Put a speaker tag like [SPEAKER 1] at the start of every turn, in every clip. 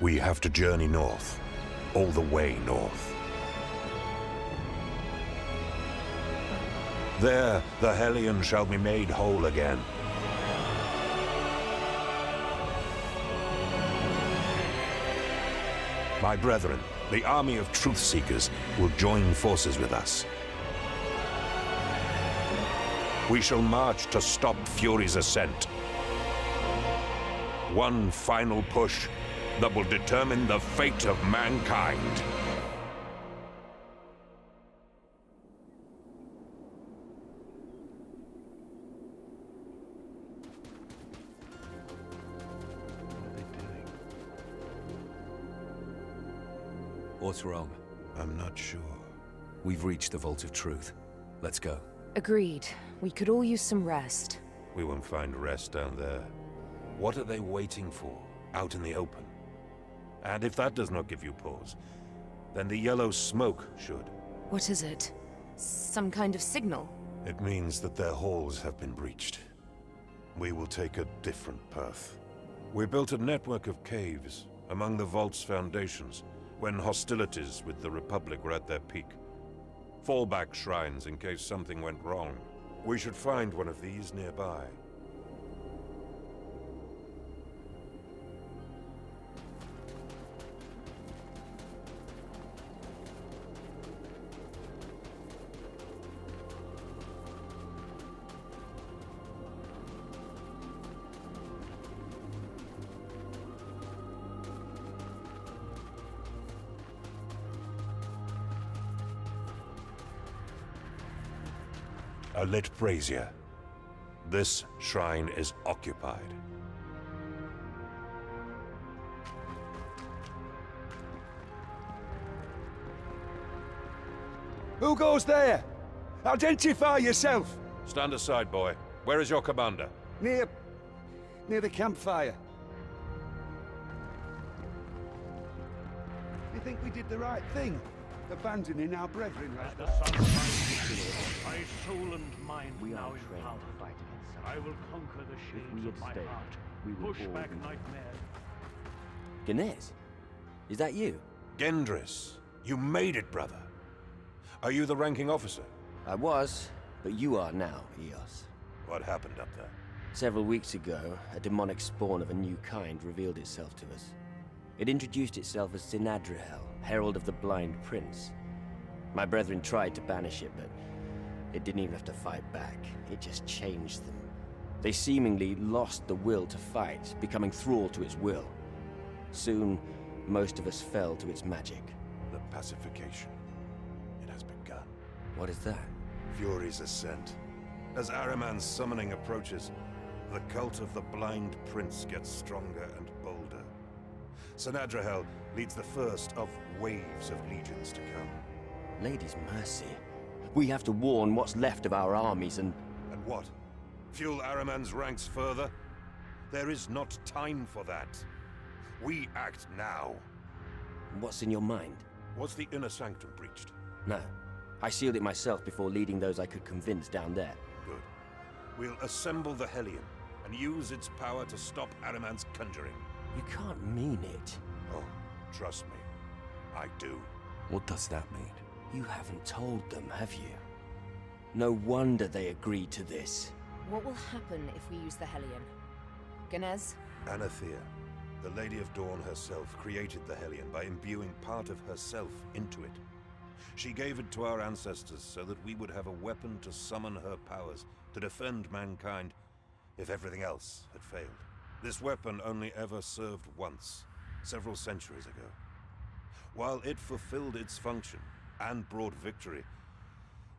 [SPEAKER 1] We have to journey north, all the way north. There, the Hellion shall be made whole again. My brethren, the army of truth-seekers, will join forces with us. We shall march to stop Fury's ascent. One final push that will determine the fate of mankind.
[SPEAKER 2] What's wrong?
[SPEAKER 1] I'm not sure.
[SPEAKER 2] We've reached the Vault of Truth. Let's go.
[SPEAKER 3] Agreed. We could all use some rest.
[SPEAKER 1] We won't find rest down there. What are they waiting for, out in the open? And if that does not give you pause, then the yellow smoke should.
[SPEAKER 3] What is it? Some kind of signal?
[SPEAKER 1] It means that their halls have been breached. We will take a different path. We built a network of caves among the Vault's foundations when hostilities with the Republic were at their peak. Fallback shrines in case something went wrong. We should find one of these nearby. A lit brazier. This shrine is occupied.
[SPEAKER 4] Who goes there? Identify yourself!
[SPEAKER 1] Stand aside, boy. Where is your commander?
[SPEAKER 4] Near the campfire. You think we did the right thing? Abandoning our brethren like
[SPEAKER 5] The
[SPEAKER 4] that?
[SPEAKER 5] sun rises, my soul and mind now in power. I will conquer the shades of my heart. Push back nightmares.
[SPEAKER 6] Ganesh? Is that you?
[SPEAKER 1] Gendris, you made it, brother. Are you the ranking officer?
[SPEAKER 6] I was, but you are now, Eos.
[SPEAKER 1] What happened up there?
[SPEAKER 6] Several weeks ago, a demonic spawn of a new kind revealed itself to us. It introduced itself as Sinadrihel, Herald of the Blind Prince. My brethren tried to banish it, but it didn't even have to fight back. It just changed them. They seemingly lost the will to fight, becoming thrall to its will. Soon, most of us fell to its magic.
[SPEAKER 1] The pacification. It has begun.
[SPEAKER 6] What is that?
[SPEAKER 1] Fury's ascent. As Ahriman's summoning approaches, the cult of the Blind Prince gets stronger and bolder. Sinadrihel leads the first of waves of legions to come.
[SPEAKER 6] Lady's mercy. We have to warn what's left of our armies and...
[SPEAKER 1] And what? Fuel Ahriman's ranks further? There is not time for that. We act now.
[SPEAKER 6] What's in your mind?
[SPEAKER 1] Was the inner sanctum breached?
[SPEAKER 6] No. I sealed it myself before leading those I could convince down there.
[SPEAKER 1] Good. We'll assemble the Hellion and use its power to stop Ahriman's conjuring.
[SPEAKER 6] You can't mean it.
[SPEAKER 1] Oh, trust me. I do.
[SPEAKER 2] What does that mean?
[SPEAKER 6] You haven't told them, have you? No wonder they agreed to this.
[SPEAKER 3] What will happen if we use the Hellion? Ganesh?
[SPEAKER 1] Anathea, the Lady of Dawn herself, created the Hellion by imbuing part of herself into it. She gave it to our ancestors so that we would have a weapon to summon her powers, to defend mankind, if everything else had failed. This weapon only ever served once, several centuries ago. While it fulfilled its function and brought victory,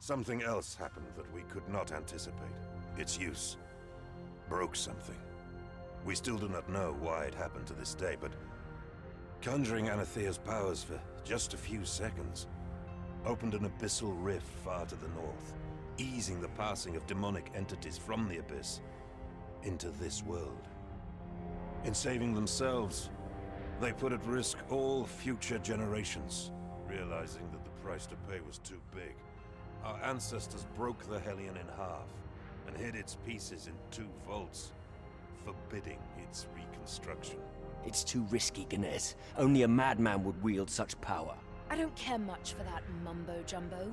[SPEAKER 1] something else happened that we could not anticipate. Its use broke something. We still do not know why it happened to this day, but conjuring Anathea's powers for just a few seconds opened an abyssal rift far to the north, easing the passing of demonic entities from the abyss into this world. In saving themselves, they put at risk all future generations. Realizing that the price to pay was too big, our ancestors broke the Hellion in half and hid its pieces in 2 vaults, forbidding its reconstruction.
[SPEAKER 6] It's too risky, Ganes. Only a madman would wield such power.
[SPEAKER 3] I don't care much for that mumbo-jumbo.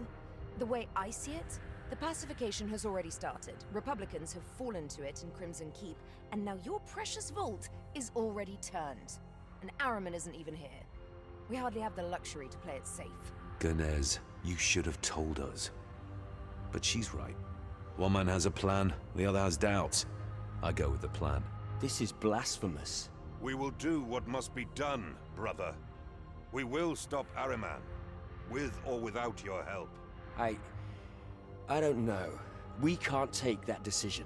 [SPEAKER 3] The way I see it, the pacification has already started. Republicans have fallen to it in Crimson Keep, and now your precious vault is already turned. And Araman isn't even here. We hardly have the luxury to play it safe.
[SPEAKER 2] Ganez, you should have told us. But she's right. One man has a plan, the other has doubts. I go with the plan.
[SPEAKER 6] This is blasphemous.
[SPEAKER 1] We will do what must be done, brother. We will stop Araman, with or without your help.
[SPEAKER 6] I don't know. We can't take that decision.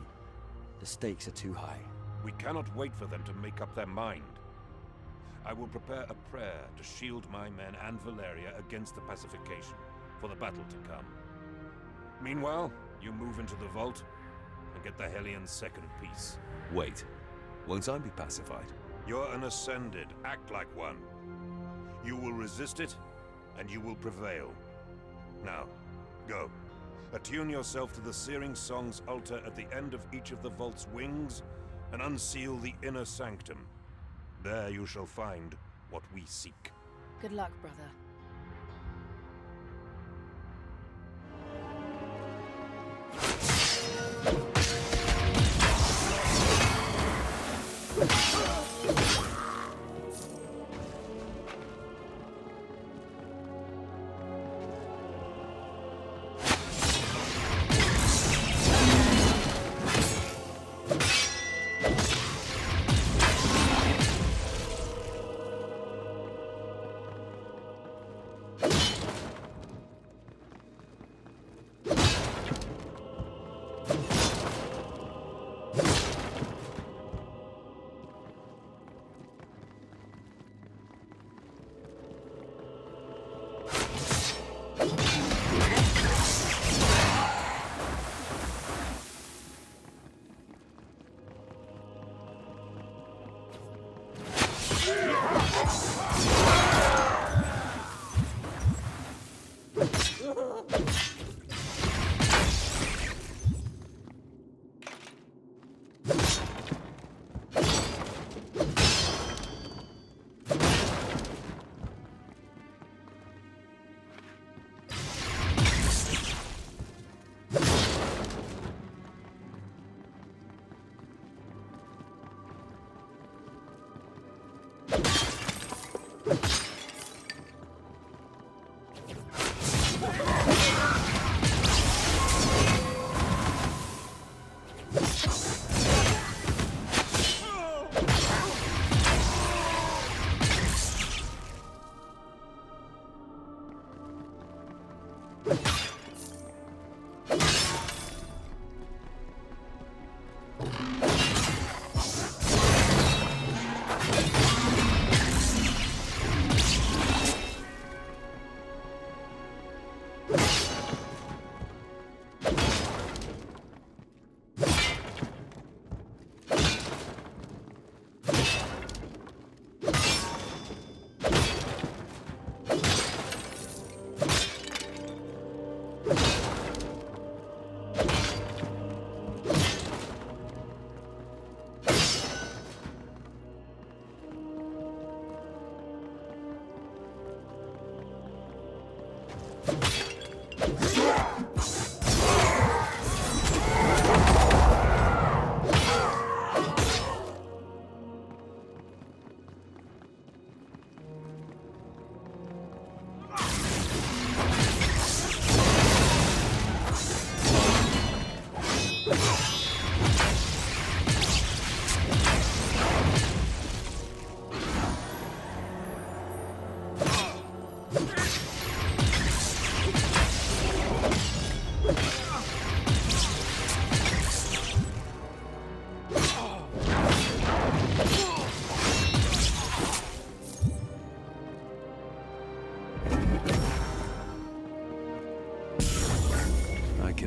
[SPEAKER 6] The stakes are too high.
[SPEAKER 1] We cannot wait for them to make up their mind. I will prepare a prayer to shield my men and Valeria against the pacification, for the battle to come. Meanwhile, you move into the vault and get the Hellions' second piece.
[SPEAKER 2] Wait, won't I be pacified?
[SPEAKER 1] You're an Ascended. Act like one. You will resist it, and you will prevail. Now, go. Attune yourself to the Searing Song's altar at the end of each of the vault's wings, and unseal the inner sanctum. There you shall find what we seek.
[SPEAKER 3] Good luck, brother.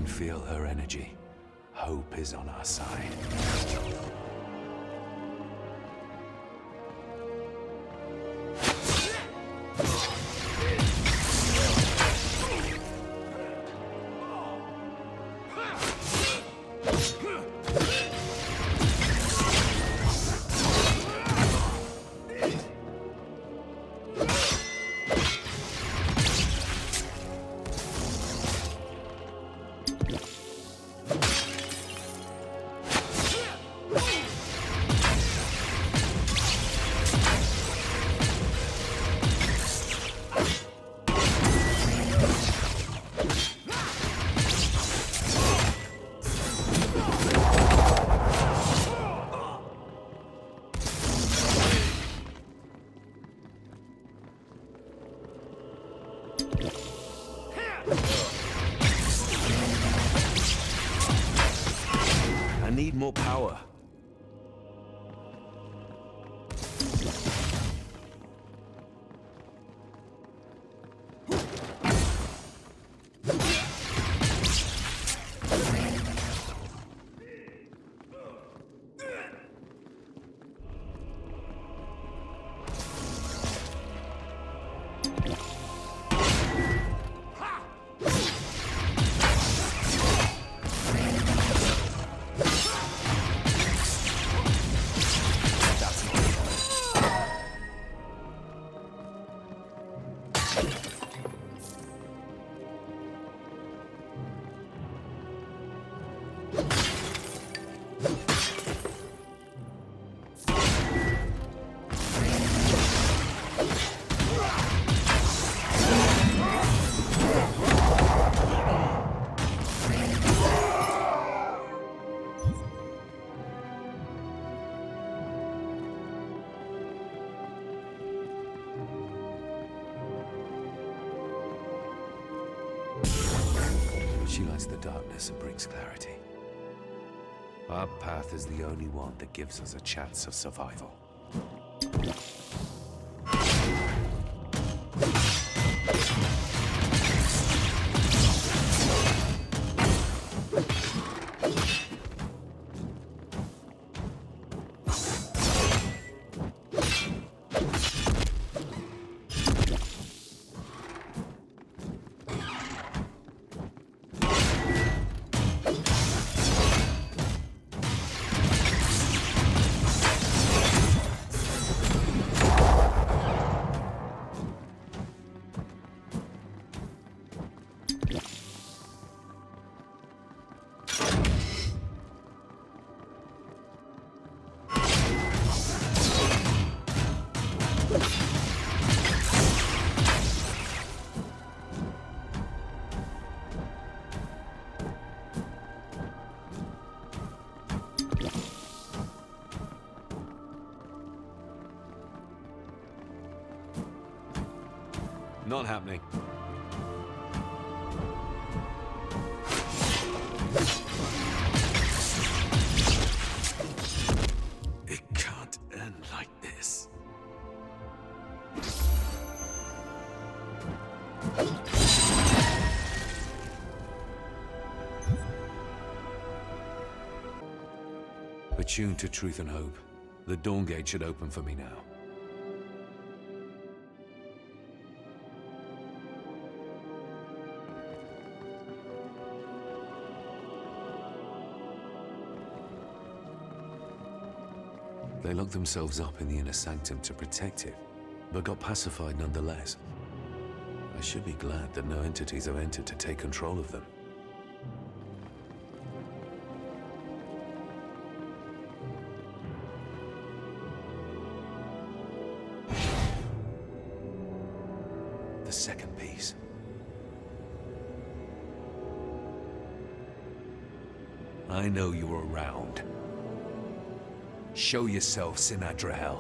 [SPEAKER 2] Feel her energy. Hope is on our side. more power. She lights the darkness and brings clarity. Our path is the only one that gives us a chance of survival. Not happening. It can't end like this. Attuned to truth and hope, the Dawn Gate should open for me now. They locked themselves up in the inner sanctum to protect it, but got pacified nonetheless. I should be glad that no entities have entered to take control of them. The second piece. I know you're around. Show yourself, Sinadra.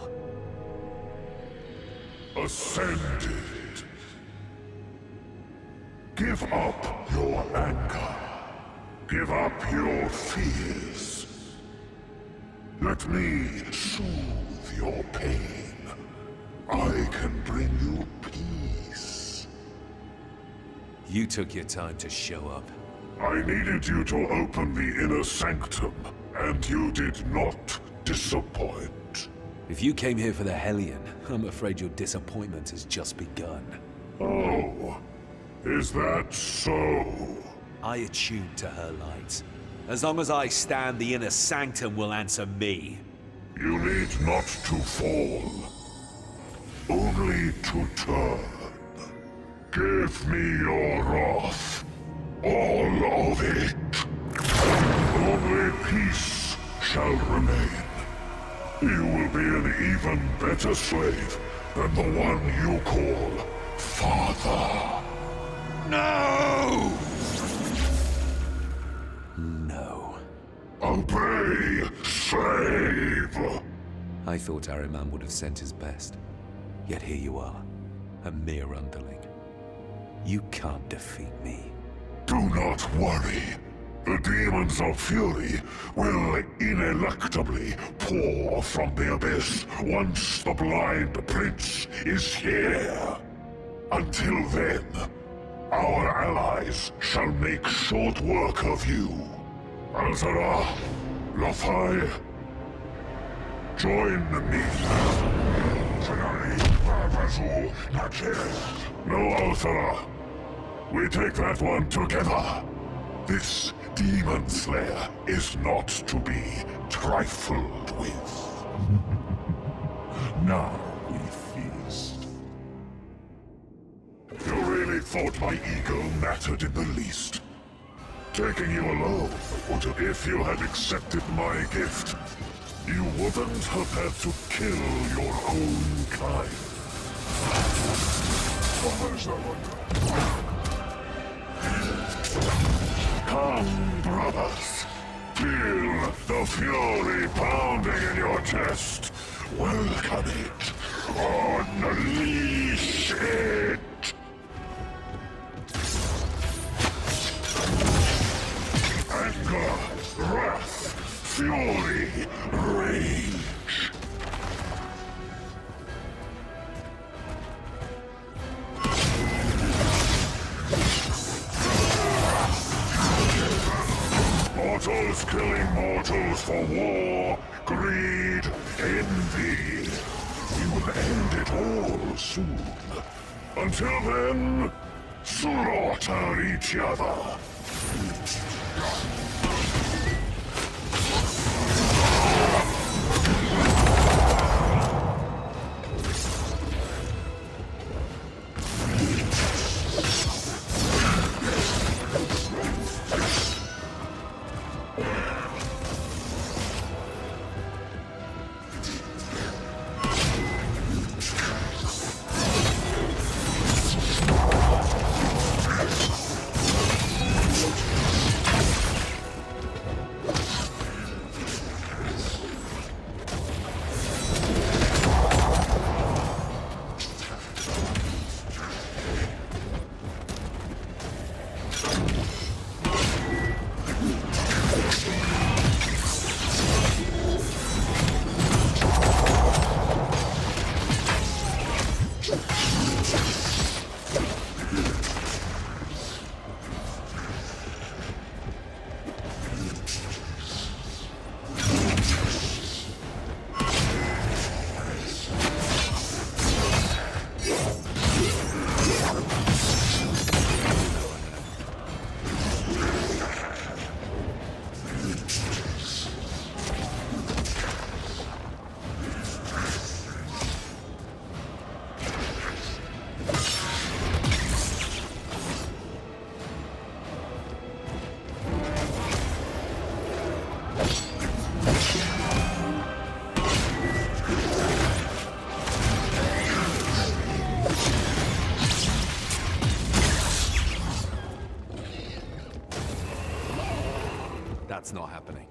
[SPEAKER 7] Ascended. Give up your anger. Give up your fears. Let me soothe your pain. I can bring you peace.
[SPEAKER 2] You took your time to show up.
[SPEAKER 7] I needed you to open the inner sanctum, and you did not disappoint.
[SPEAKER 2] If you came here for the Hellion, I'm afraid your disappointment has just begun.
[SPEAKER 7] Oh, is that so?
[SPEAKER 2] I attune to her light. As long as I stand, the inner sanctum will answer me.
[SPEAKER 7] You need not to fall, only to turn. Give me your wrath, all of it. Only peace shall remain. You will be an even better slave than the one you call Father.
[SPEAKER 2] No! No.
[SPEAKER 7] Obey, slave!
[SPEAKER 2] I thought Ahriman would have sent his best. Yet here you are, a mere underling. You can't defeat me.
[SPEAKER 7] Do not worry. The demons of fury will ineluctably pour from the abyss once the blind prince is here. Until then, our allies shall make short work of you. Alzara, Lothai, join me. No, Alzara. We take that one together. This demon slayer is not to be trifled with. Now we feast. You really thought my ego mattered in the least? Taking you alone would have, if you had accepted my gift, you wouldn't have had to kill your own kind. Come, brothers. Feel the fury pounding in your chest. Welcome it. Unleash it. Anger, wrath, fury, rage. Mortals killing mortals for war, greed, envy. We will end it all soon. Until then, slaughter each other.
[SPEAKER 2] That's not happening.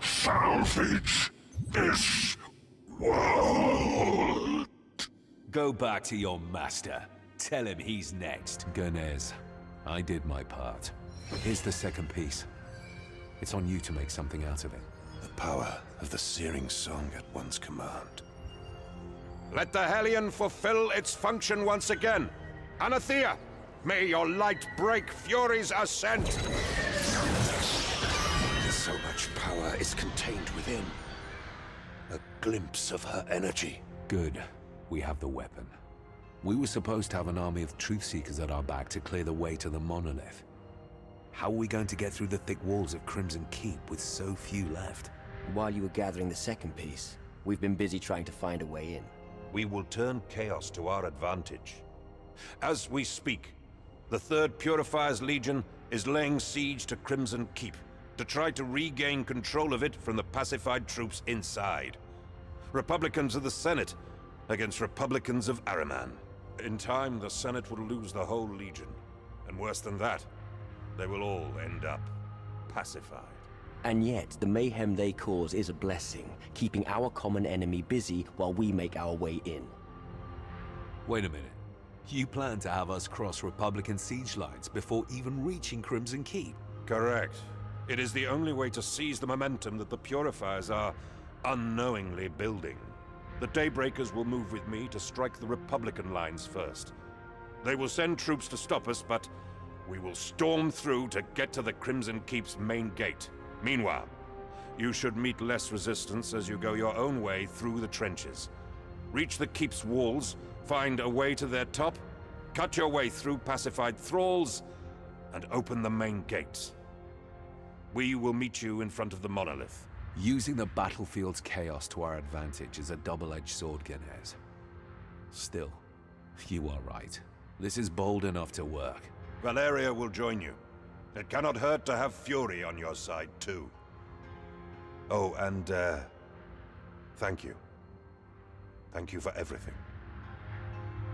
[SPEAKER 7] Salvage this world.
[SPEAKER 2] Go back to your master. Tell him he's next. Gomez, I did my part. Here's the second piece. It's on you to make something out of it.
[SPEAKER 1] The power of the searing song at one's command.
[SPEAKER 8] Let the Hellion fulfill its function once again. Anathea, may your light break Fury's ascent.
[SPEAKER 1] So much power is contained within. A glimpse of her energy.
[SPEAKER 2] Good. We have the weapon. We were supposed to have an army of truth-seekers at our back to clear the way to the monolith. How are we going to get through the thick walls of Crimson Keep with so few left?
[SPEAKER 6] While you were gathering the second piece, we've been busy trying to find a way in.
[SPEAKER 1] We will turn chaos to our advantage. As we speak, the 3rd Purifier's Legion is laying siege to Crimson Keep to try to regain control of it from the pacified troops inside. Republicans of the Senate against Republicans of Ahriman. In time, the Senate will lose the whole Legion. And worse than that, they will all end up pacified.
[SPEAKER 6] And yet, the mayhem they cause is a blessing, keeping our common enemy busy while we make our way in.
[SPEAKER 2] Wait a minute. You plan to have us cross Republican siege lines before even reaching Crimson Keep?
[SPEAKER 1] Correct. It is the only way to seize the momentum that the Purifiers are unknowingly building. The Daybreakers will move with me to strike the Republican lines first. They will send troops to stop us, but we will storm through to get to the Crimson Keep's main gate. Meanwhile, you should meet less resistance as you go your own way through the trenches. Reach the Keep's walls, find a way to their top, cut your way through pacified thralls, and open the main gates. We will meet you in front of the monolith.
[SPEAKER 2] Using the battlefield's chaos to our advantage is a double-edged sword, Gomez. Still, you are right. This is bold enough to work.
[SPEAKER 1] Valeria will join you. It cannot hurt to have Fury on your side, too. Oh, and, thank you. Thank you for everything.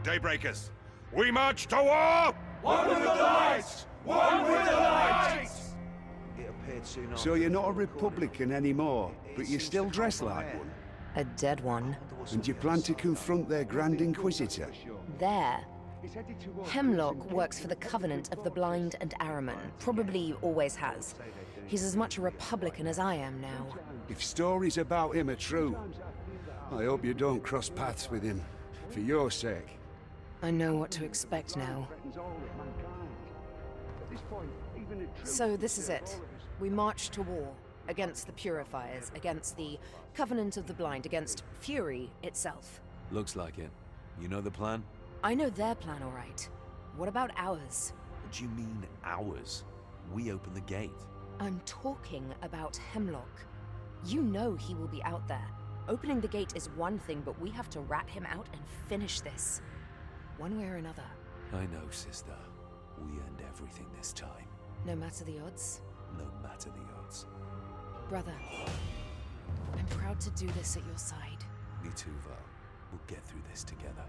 [SPEAKER 1] Daybreakers, we march to war!
[SPEAKER 5] One with the light! One with the light!
[SPEAKER 4] So you're not a Republican anymore, but you still dress like one?
[SPEAKER 3] A dead one.
[SPEAKER 4] And you plan to confront their Grand Inquisitor?
[SPEAKER 3] There. Hemlock works for the Covenant of the Blind and Ahriman. Probably always has. He's as much a Republican as I am now.
[SPEAKER 4] If stories about him are true, I hope you don't cross paths with him. For your sake.
[SPEAKER 3] I know what to expect now. So this is it. We march to war. Against the Purifiers, against the Covenant of the Blind, against Fury itself.
[SPEAKER 2] Looks like it. You know the plan?
[SPEAKER 3] I know their plan, all right. What about ours?
[SPEAKER 2] What do you mean, ours? We open the gate.
[SPEAKER 3] I'm talking about Hemlock. You know he will be out there. Opening the gate is one thing, but we have to rat him out and finish this. One way or another.
[SPEAKER 2] I know, sister. We earned everything this time.
[SPEAKER 3] No matter the odds?
[SPEAKER 2] No matter the odds.
[SPEAKER 3] Brother, I'm proud to do this at your side.
[SPEAKER 2] Me too, Val. We'll get through this together.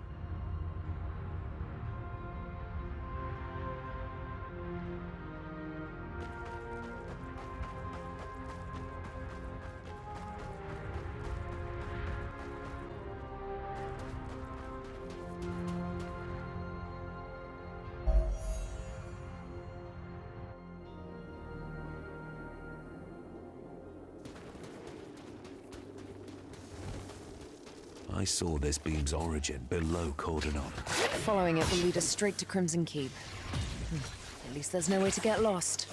[SPEAKER 2] I saw this beam's origin below Cordonon.
[SPEAKER 3] Following it will lead us straight to Crimson Keep. At least there's no way to get lost.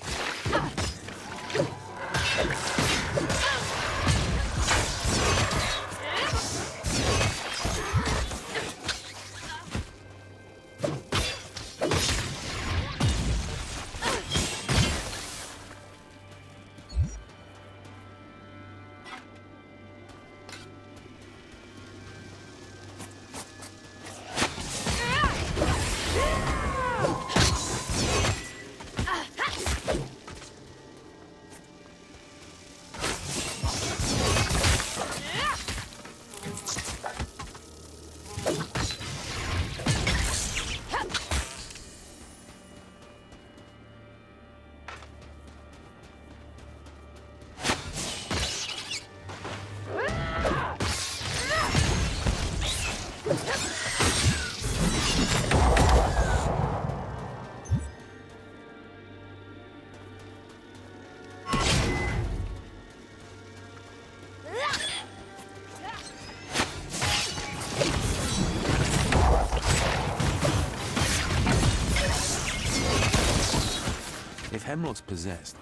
[SPEAKER 2] If Hemlock's possessed,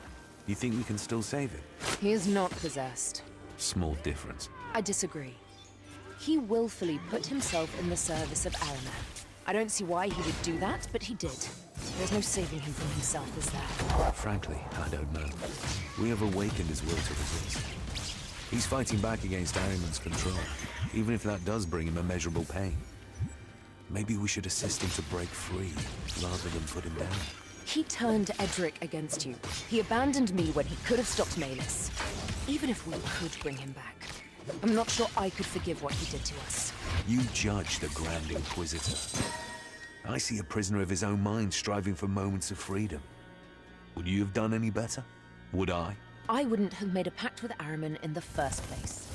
[SPEAKER 2] you think we can still save him?
[SPEAKER 3] He is not possessed.
[SPEAKER 2] Small difference.
[SPEAKER 3] I disagree. He willfully put himself in the service of Araman. I don't see why he would do that, but he did. There's no saving him from himself, is there?
[SPEAKER 2] Frankly, I don't know. We have awakened his will to resist. He's fighting back against Araman's control, even if that does bring him immeasurable pain. Maybe we should assist him to break free, rather than put him down.
[SPEAKER 3] He turned Edric against you. He abandoned me when he could have stopped Malus. Even if we could bring him back, I'm not sure I could forgive what he did to us.
[SPEAKER 2] You judge the Grand Inquisitor. I see a prisoner of his own mind striving for moments of freedom. Would you have done any better? Would I?
[SPEAKER 3] I wouldn't have made a pact with Araman in the first place.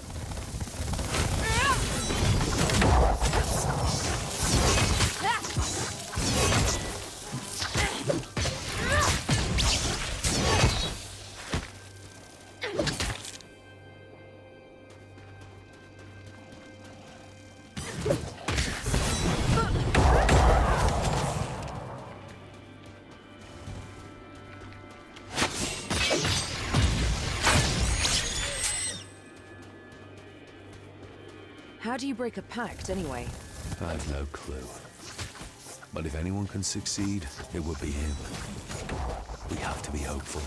[SPEAKER 3] How do you break a pact, anyway?
[SPEAKER 2] I have no clue. But if anyone can succeed, it would be him. We have to be hopeful.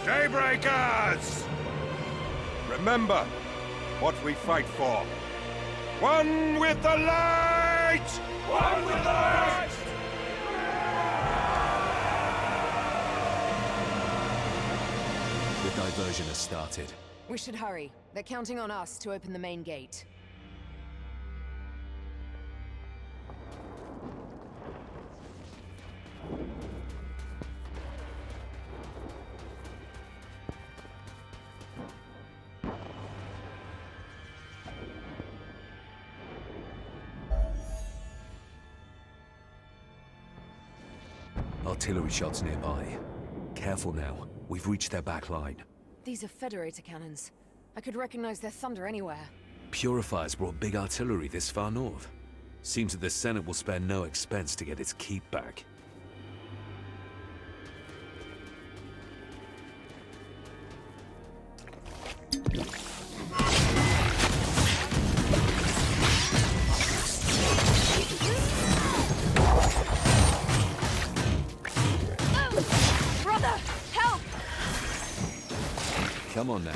[SPEAKER 8] Daybreakers! Remember what we fight for. One with the light! One with the light!
[SPEAKER 2] The diversion has started.
[SPEAKER 3] We should hurry. They're counting on us to open the main gate.
[SPEAKER 2] artillery shots nearby. Careful now. We've reached their back line.
[SPEAKER 3] These are Federator cannons. I could recognize their thunder anywhere.
[SPEAKER 2] Purifiers brought big artillery this far north. Seems that the Senate will spare no expense to get its keep back.
[SPEAKER 3] Brother, help!
[SPEAKER 2] Come on now.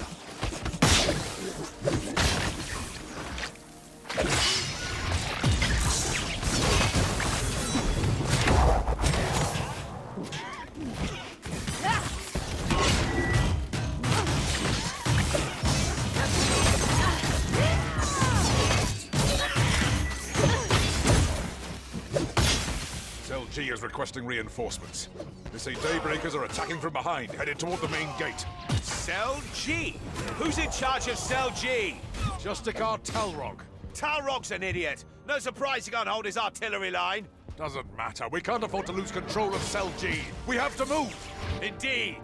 [SPEAKER 7] G is requesting reinforcements. They say Daybreakers are attacking from behind, headed toward the main gate.
[SPEAKER 9] Cell G? Who's in charge of Cell G?
[SPEAKER 7] Just a guard Talrog.
[SPEAKER 9] Talrog's an idiot. No surprise he can't hold his artillery line.
[SPEAKER 7] Doesn't matter. We can't afford to lose control of Cell G. We have to move.
[SPEAKER 9] Indeed.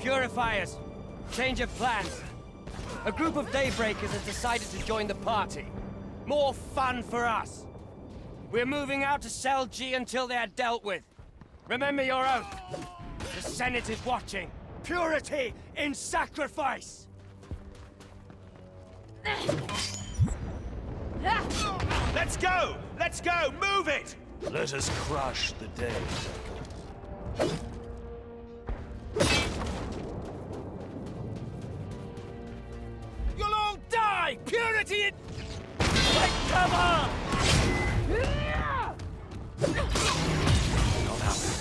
[SPEAKER 10] Purifiers! Change of plans. A group of Daybreakers has decided to join the party. More fun for us. We're moving out to Cell G until they're dealt with. Remember your oath. The Senate is watching. Purity in sacrifice!
[SPEAKER 9] Let's go! Let's go! Move it!
[SPEAKER 5] Let us crush the day.
[SPEAKER 10] You'll all die! Purity in... Like cover!
[SPEAKER 2] Not happening.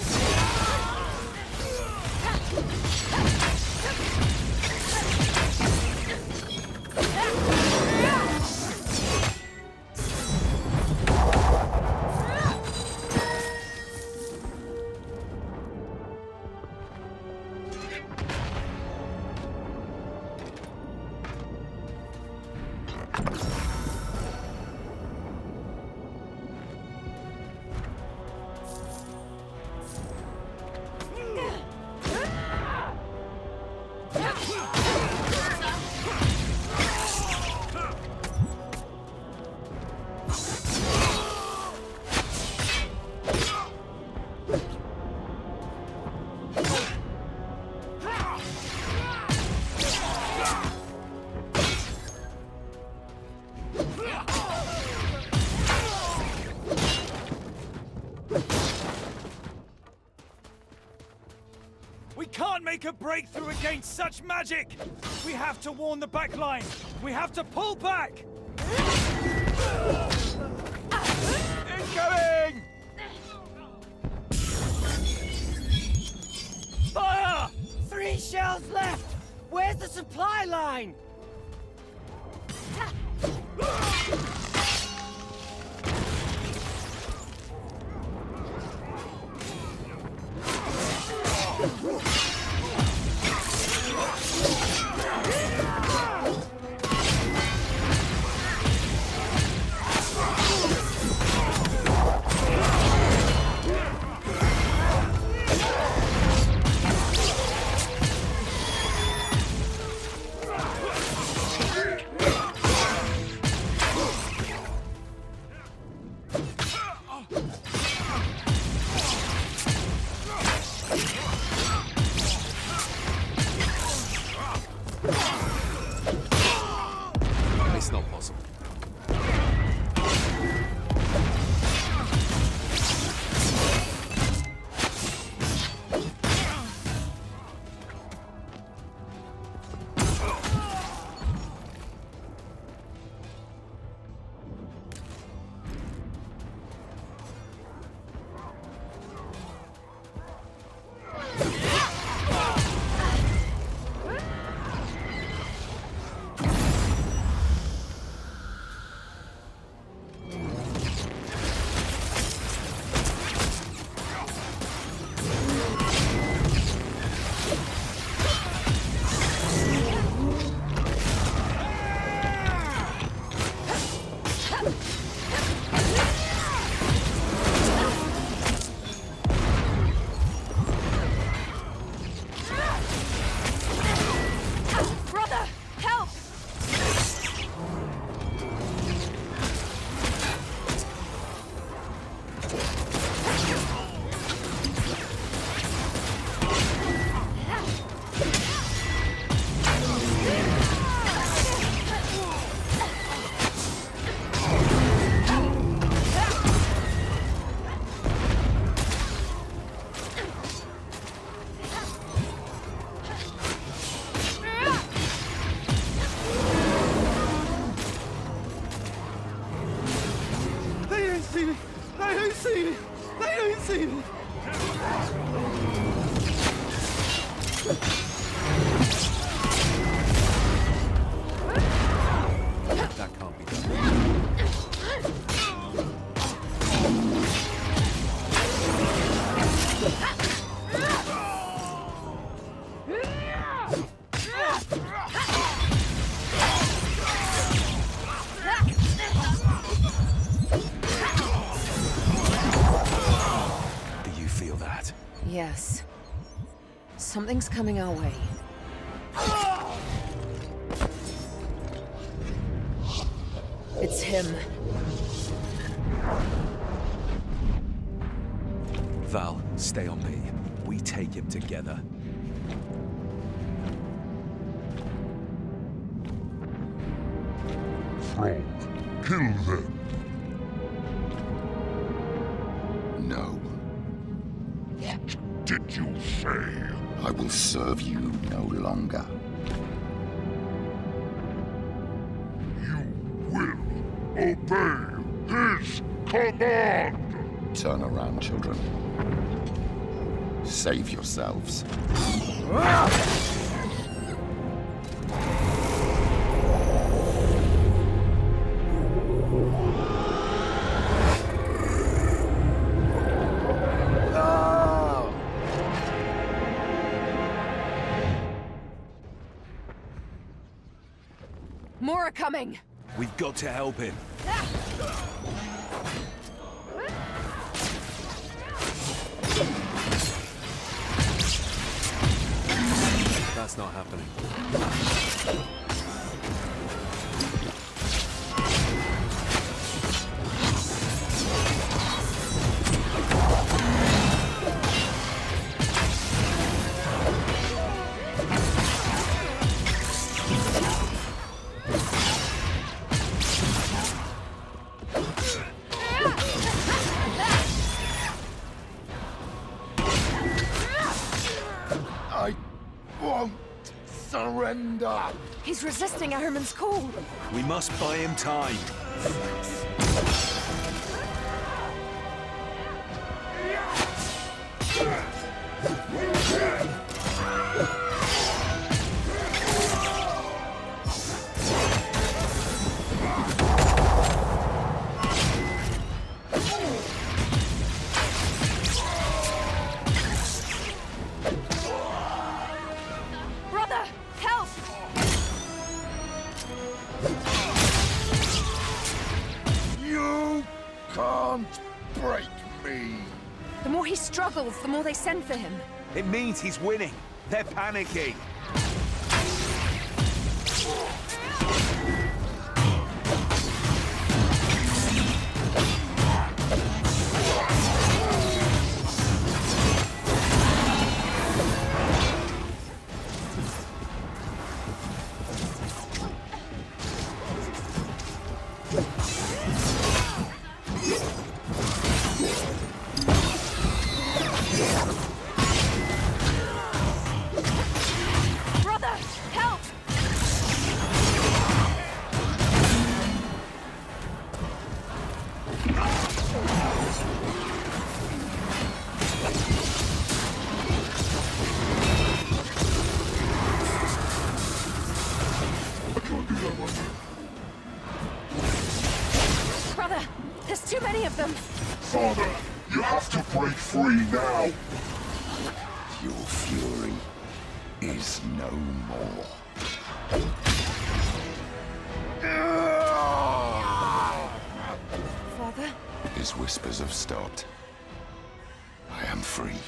[SPEAKER 10] We can't make a breakthrough against such magic! We have to warn the back line! We have to pull back!
[SPEAKER 9] Incoming!
[SPEAKER 10] Fire! 3 shells left! Where's the supply line?
[SPEAKER 2] feel that?
[SPEAKER 3] Yes. Something's coming our way. It's him.
[SPEAKER 2] Val, stay on me. We take him together.
[SPEAKER 7] Frog, kill them.
[SPEAKER 11] No.
[SPEAKER 7] What did you say?
[SPEAKER 11] I will serve you no longer.
[SPEAKER 7] You will obey his command!
[SPEAKER 11] Turn around, children. Save yourselves.
[SPEAKER 3] More are coming!
[SPEAKER 2] We've got to help him. That's not happening.
[SPEAKER 11] I won't surrender.
[SPEAKER 3] He's resisting Ahriman's call.
[SPEAKER 2] We must buy him time.
[SPEAKER 3] Brother, help!
[SPEAKER 11] You can't break me.
[SPEAKER 3] The more he struggles, the more they send for him.
[SPEAKER 2] It means he's winning. They're panicking.
[SPEAKER 3] Brother, help! Brother, there's too many of them.
[SPEAKER 7] Father, you have to break free now!
[SPEAKER 11] Your fury is no more.
[SPEAKER 3] Father?
[SPEAKER 11] His whispers have stopped. I am free.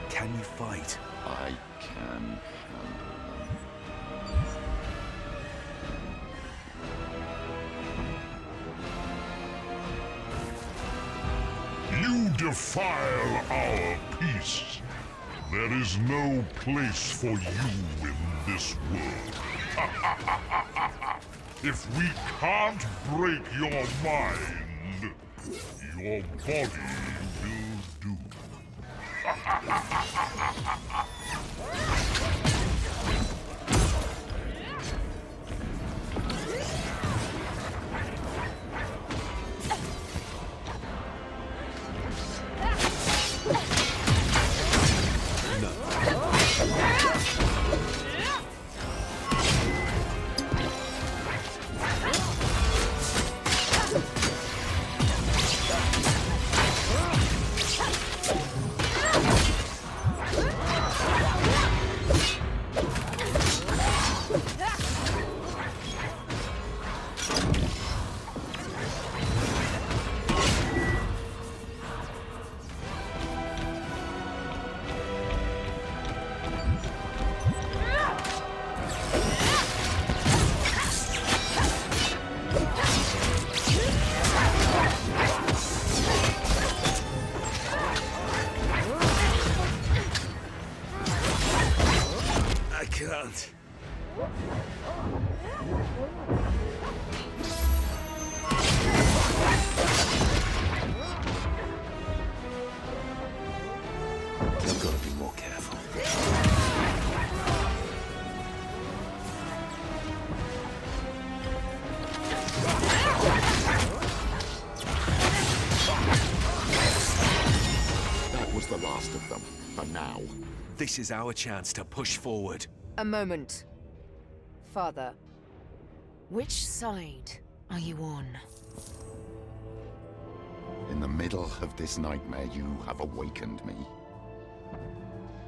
[SPEAKER 2] Can you fight?
[SPEAKER 11] I can handle them.
[SPEAKER 7] You defile our peace. There is no place for you in this world. If we can't break your mind, your body will do.
[SPEAKER 2] can't. I've got to be more careful.
[SPEAKER 7] That was the last of them, for now.
[SPEAKER 2] This is our chance to push forward.
[SPEAKER 3] A moment. Father, which side are you on?
[SPEAKER 7] In the middle of this nightmare, you have awakened me.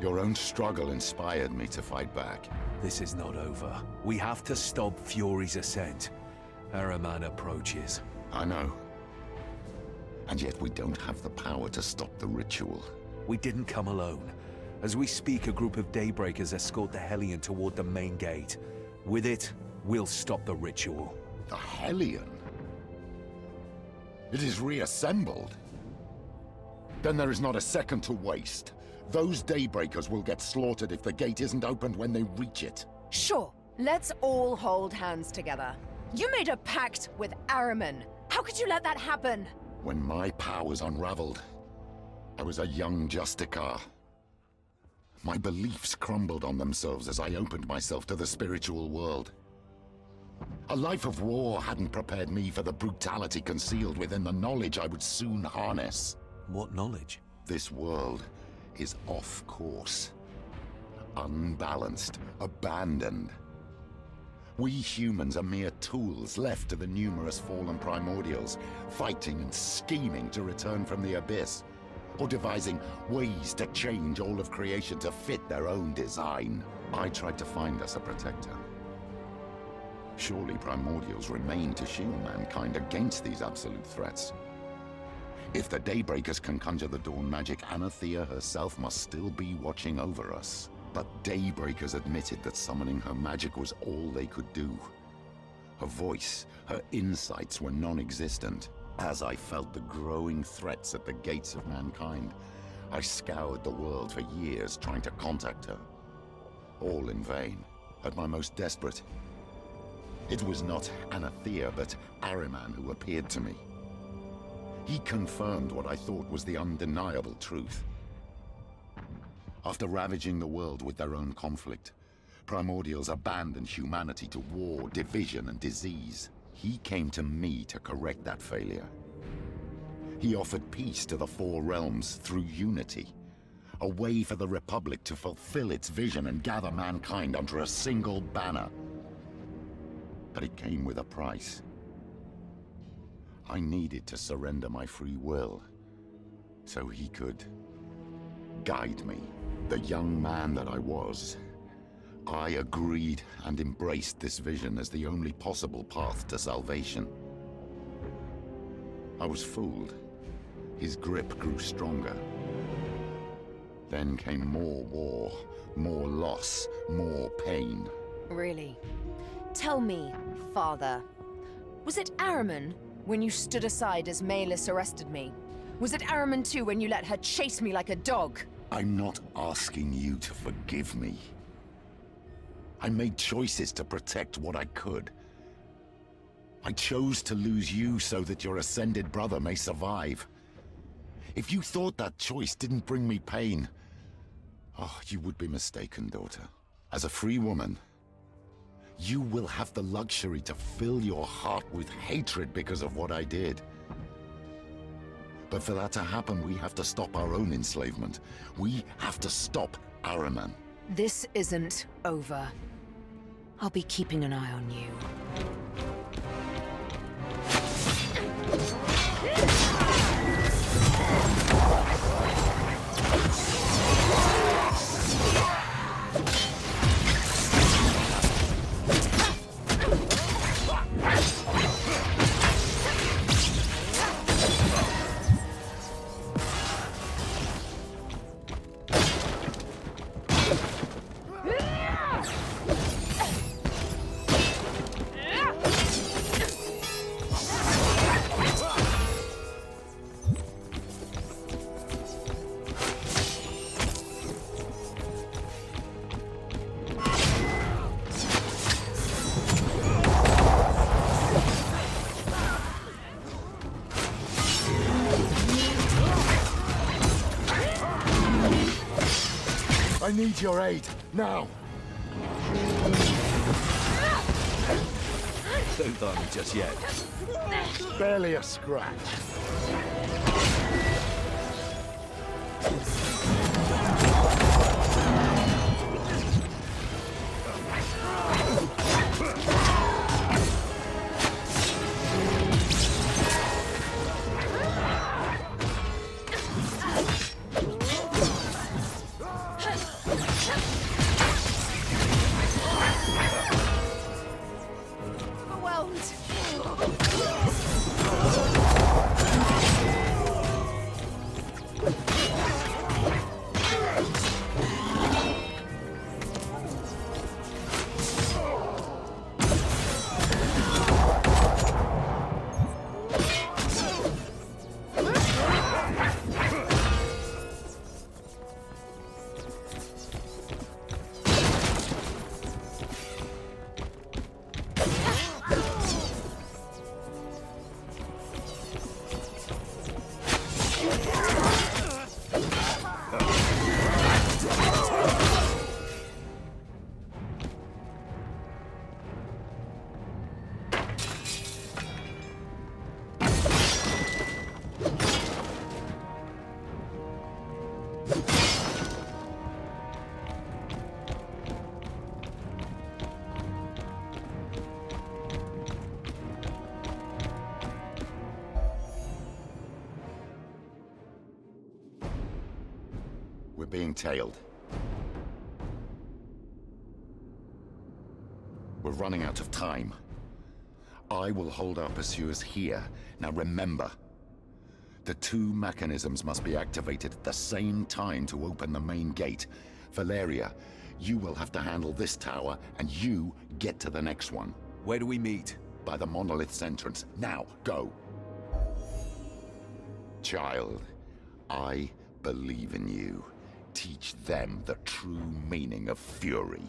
[SPEAKER 7] Your own struggle inspired me to fight back.
[SPEAKER 2] This is not over. We have to stop Fury's ascent. Ahriman approaches.
[SPEAKER 7] I know. And yet we don't have the power to stop the ritual.
[SPEAKER 2] We didn't come alone. As we speak, a group of Daybreakers escort the Hellion toward the main gate. With it, we'll stop the ritual.
[SPEAKER 7] The Hellion? It is reassembled. Then there is not a second to waste. Those Daybreakers will get slaughtered if the gate isn't opened when they reach it.
[SPEAKER 3] Sure, let's all hold hands together. You made a pact with Ahriman. How could you let that happen?
[SPEAKER 7] When my powers unraveled, I was a young Justicar. My beliefs crumbled on themselves as I opened myself to the spiritual world. A life of war hadn't prepared me for the brutality concealed within the knowledge I would soon harness.
[SPEAKER 2] What knowledge?
[SPEAKER 7] This world is off course. Unbalanced, abandoned. We humans are mere tools left to the numerous fallen primordials, fighting and scheming to return from the abyss, or devising ways to change all of creation to fit their own design. I tried to find us a protector. Surely primordials remain to shield mankind against these absolute threats. If the Daybreakers can conjure the dawn magic, Anathea herself must still be watching over us. But Daybreakers admitted that summoning her magic was all they could do. Her voice, her insights were non-existent. As I felt the growing threats at the gates of mankind, I scoured the world for years trying to contact her. All in vain. At my most desperate, it was not Anathea, but Ahriman who appeared to me. He confirmed what I thought was the undeniable truth. After ravaging the world with their own conflict, primordials abandoned humanity to war, division, and disease. He came to me to correct that failure. He offered peace to the four realms through unity, a way for the Republic to fulfill its vision and gather mankind under a single banner. But it came with a price. I needed to surrender my free will, so he could guide me. The young man that I was, I agreed and embraced this vision as the only possible path to salvation. I was fooled. His grip grew stronger. Then came more war, more loss, more pain.
[SPEAKER 3] Really? Tell me, Father, was it Ahriman when you stood aside as Maylis arrested me? Was it Ahriman too when you let her chase me like a dog?
[SPEAKER 7] I'm not asking you to forgive me. I made choices to protect what I could. I chose to lose you so that your ascended brother may survive. If you thought that choice didn't bring me pain, oh, you would be mistaken, daughter. As a free woman, you will have the luxury to fill your heart with hatred because of what I did. But for that to happen, we have to stop our own enslavement. We have to stop Ahriman.
[SPEAKER 3] This isn't over. I'll be keeping an eye on you.
[SPEAKER 7] I need your aid, now!
[SPEAKER 9] Don't die me just yet.
[SPEAKER 7] Barely a scratch. We're being tailed. We're running out of time. I will hold our pursuers here. Now remember, the two mechanisms must be activated at the same time to open the main gate. Valeria, you will have to handle this tower, and you get to the next one.
[SPEAKER 2] Where do we meet?
[SPEAKER 7] By the monolith's entrance. Now, go. Child, I believe in you. Teach them the true meaning of fury.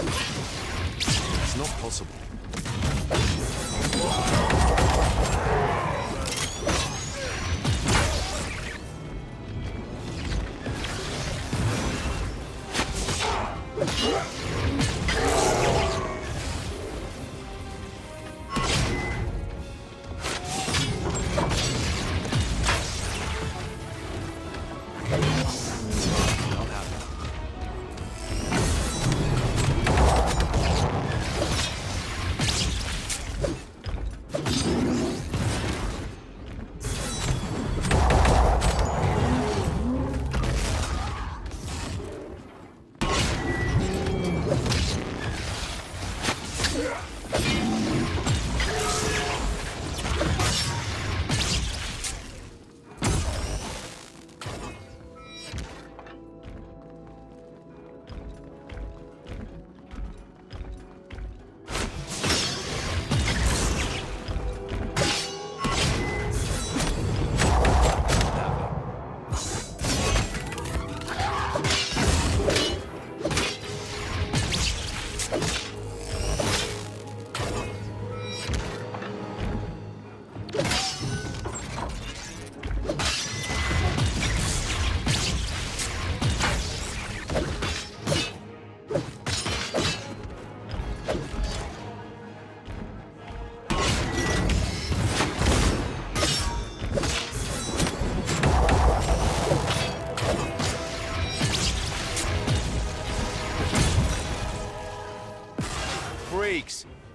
[SPEAKER 2] It's not possible.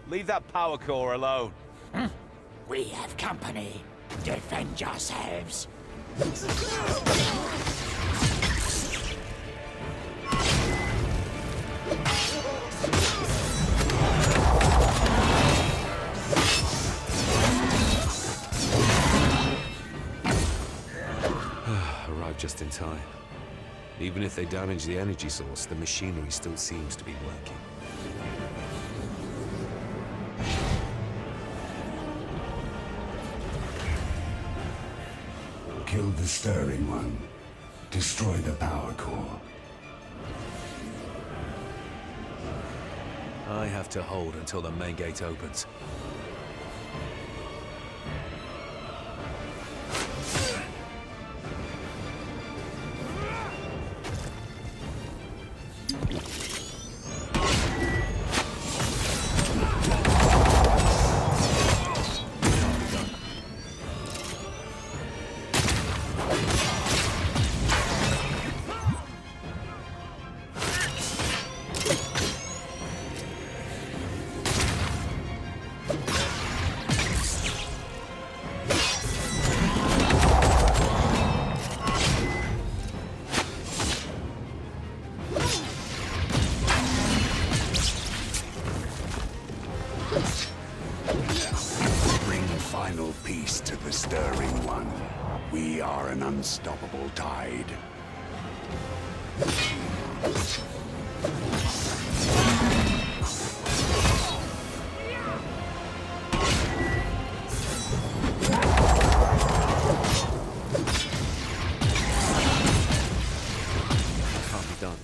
[SPEAKER 9] Leave that power core alone.
[SPEAKER 12] We have company. Defend yourselves.
[SPEAKER 2] Arrived just in time. Even if they damage the energy source, the machinery still seems to be working.
[SPEAKER 7] Kill the stirring one. Destroy the power core.
[SPEAKER 2] I have to hold until the main gate opens.
[SPEAKER 7] We are an unstoppable tide.
[SPEAKER 2] Can't be done.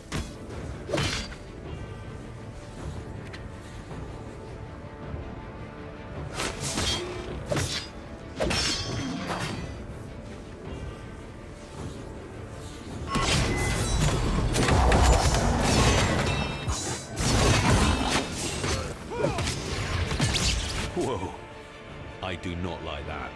[SPEAKER 2] Whoa. I do not like that.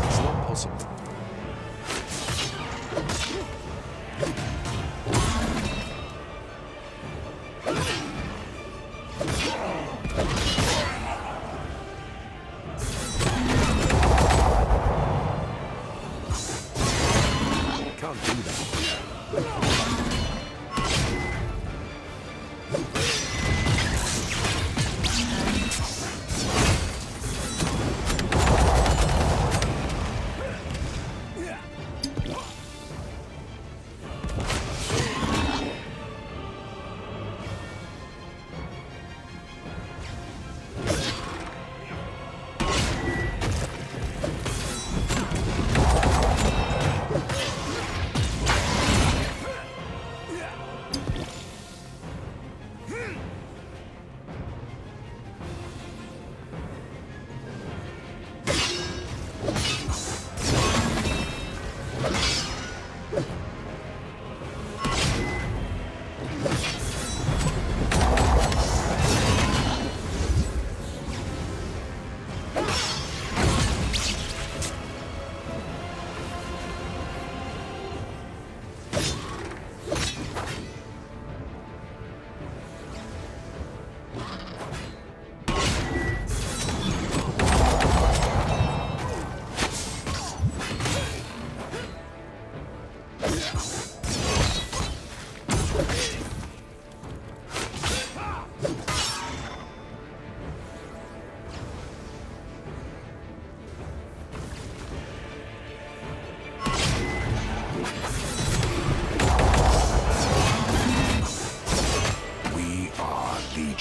[SPEAKER 2] It's not possible.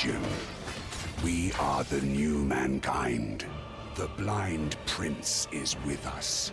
[SPEAKER 7] Legion. We are the new mankind. The Blind Prince is with us.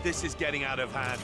[SPEAKER 9] This is getting out of hand.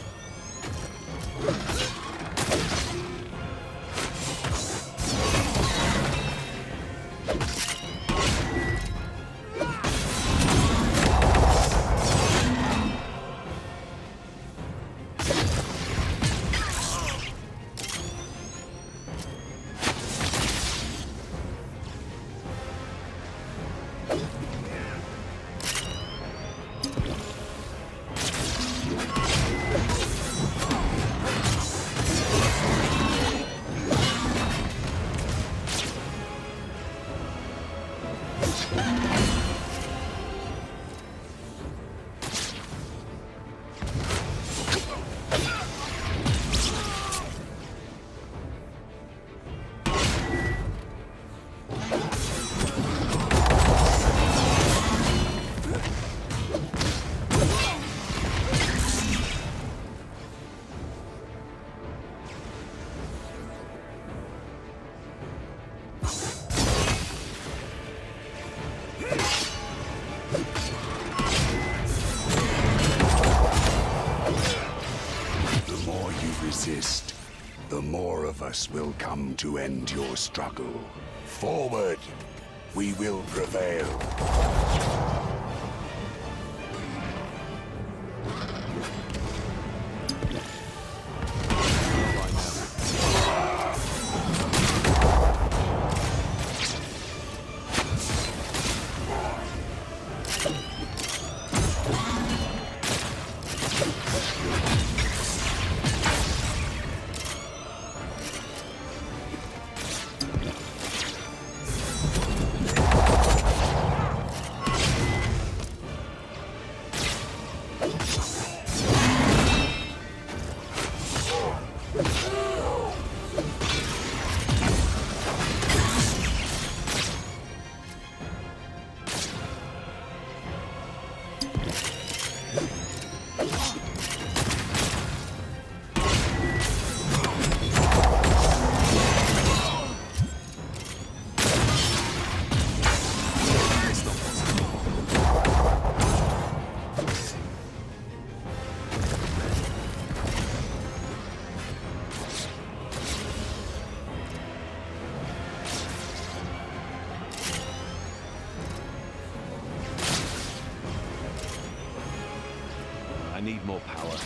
[SPEAKER 9] The more of us will come to end your struggle. Forward! We will prevail. I need more power.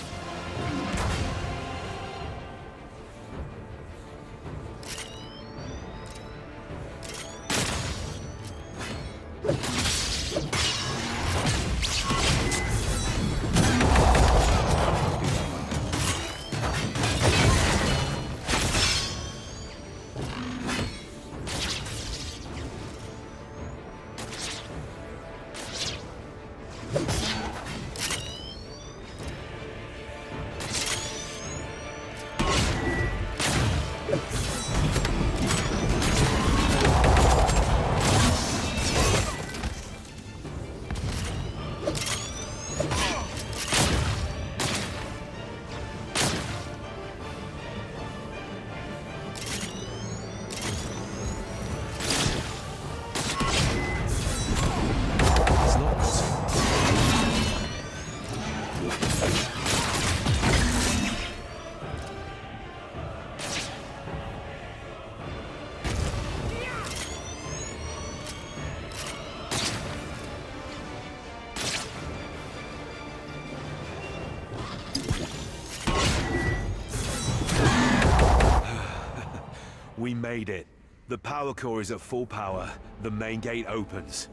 [SPEAKER 2] We made it. The power core is at full power. The main gate opens.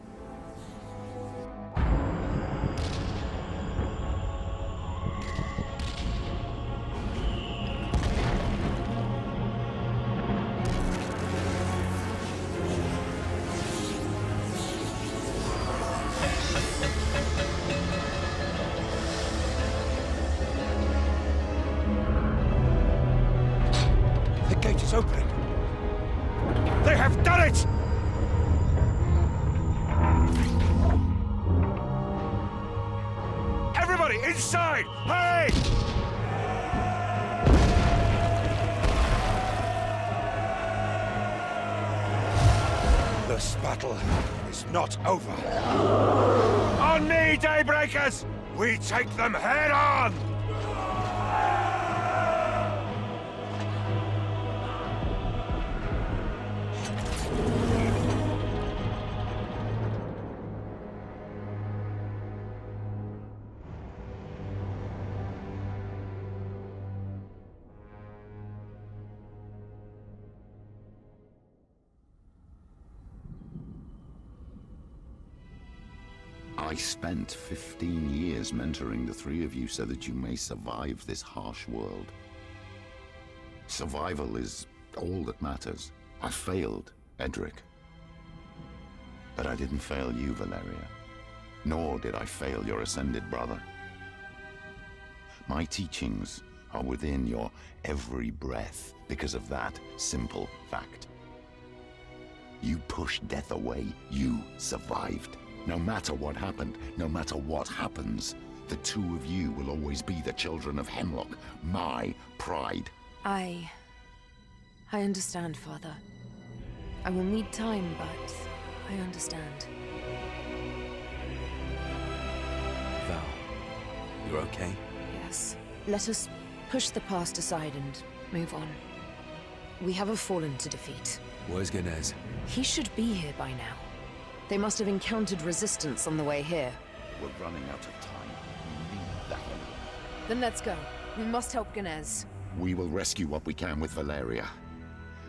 [SPEAKER 8] Inside! Hurry!
[SPEAKER 1] This battle is not over.
[SPEAKER 8] On me, Daybreakers! We take them head on!
[SPEAKER 11] I spent 15 years mentoring the three of you so that you may survive this harsh world. Survival is all that matters. I failed, Edric. But I didn't fail you, Valeria. Nor did I fail your ascended brother. My teachings are within your every breath because of that simple fact. You pushed death away, you survived. No matter what happened, no matter what happens, the two of you will always be the children of Hemlock, my pride.
[SPEAKER 3] I understand, Father. I will need time, but I understand.
[SPEAKER 2] Val, you're okay?
[SPEAKER 3] Yes. Let us push the past aside and move on. We have a Fallen to defeat.
[SPEAKER 2] Where's Ganez?
[SPEAKER 3] He should be here by now. They must have encountered resistance on the way here.
[SPEAKER 11] We're running out of time. We need the Hellion.
[SPEAKER 3] Then let's go. We must help Ganez.
[SPEAKER 11] We will rescue what we can with Valeria.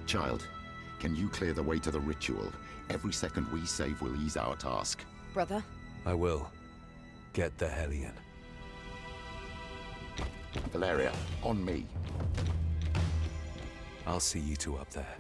[SPEAKER 11] Child, can you clear the way to the ritual? Every second we save will ease our task.
[SPEAKER 3] Brother?
[SPEAKER 2] I will. Get the Hellion.
[SPEAKER 11] Valeria, on me.
[SPEAKER 2] I'll see you two up there.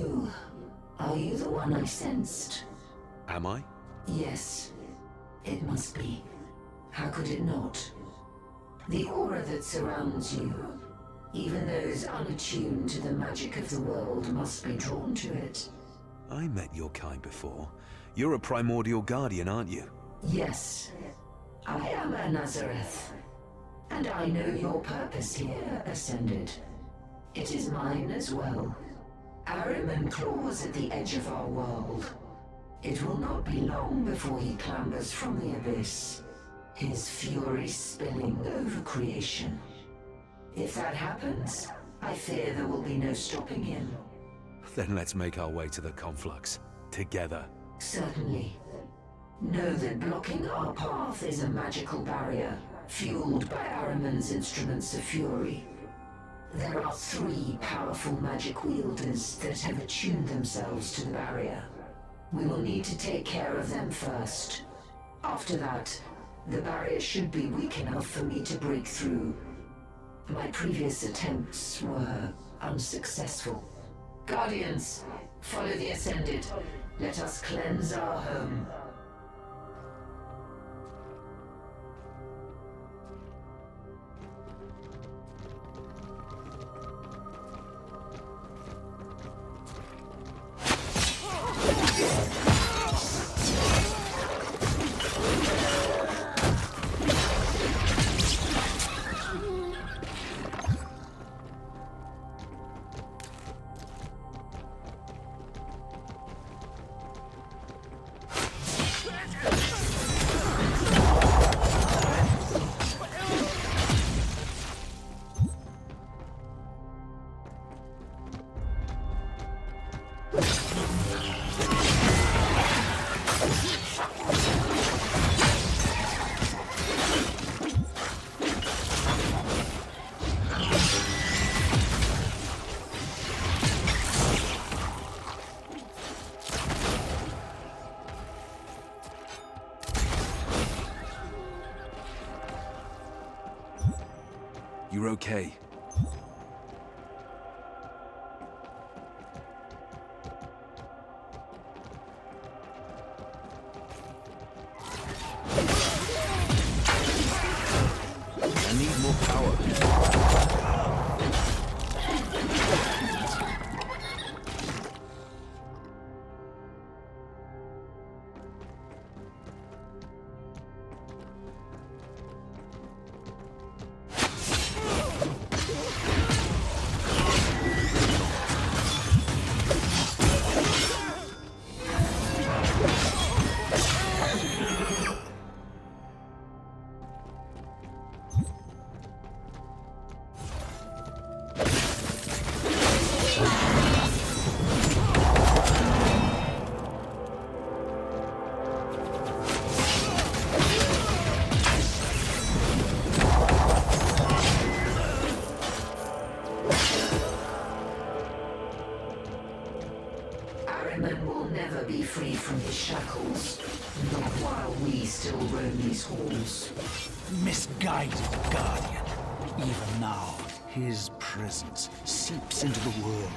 [SPEAKER 13] you. Are you the one I sensed?
[SPEAKER 2] Am I?
[SPEAKER 13] Yes. It must be. How could it not? The aura that surrounds you, even those unattuned to the magic of the world must be drawn to it.
[SPEAKER 2] I met your kind before. You're a primordial guardian, aren't you?
[SPEAKER 13] Yes. I am a Nazareth. And I know your purpose here, Ascended. It is mine as well. Ahriman claws at the edge of our world. It will not be long before he clambers from the abyss, his fury spilling over creation. If that happens, I fear there will be no stopping him.
[SPEAKER 2] Then let's make our way to the conflux. Together.
[SPEAKER 13] Certainly. Know that blocking our path is a magical barrier, fueled by Ahriman's instruments of fury. There are 3 powerful magic wielders that have attuned themselves to the barrier. We will need to take care of them first. After that, the barrier should be weak enough for me to break through. My previous attempts were unsuccessful. Guardians, follow the Ascended. Let us cleanse our home.
[SPEAKER 2] You're okay. I need more power.
[SPEAKER 13] Ahriman will never be free from his shackles, not while we still roam these halls.
[SPEAKER 12] Misguided Guardian. Even now, his presence seeps into the world.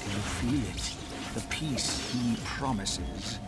[SPEAKER 12] Can you feel it? The peace he promises.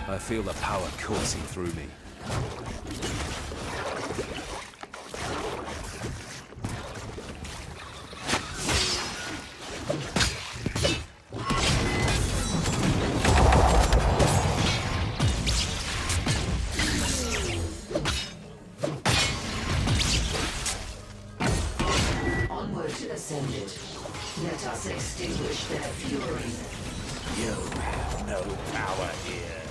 [SPEAKER 2] I feel the power coursing through me.
[SPEAKER 13] Onward, Ascended. Let us extinguish their fury.
[SPEAKER 12] You have no power here.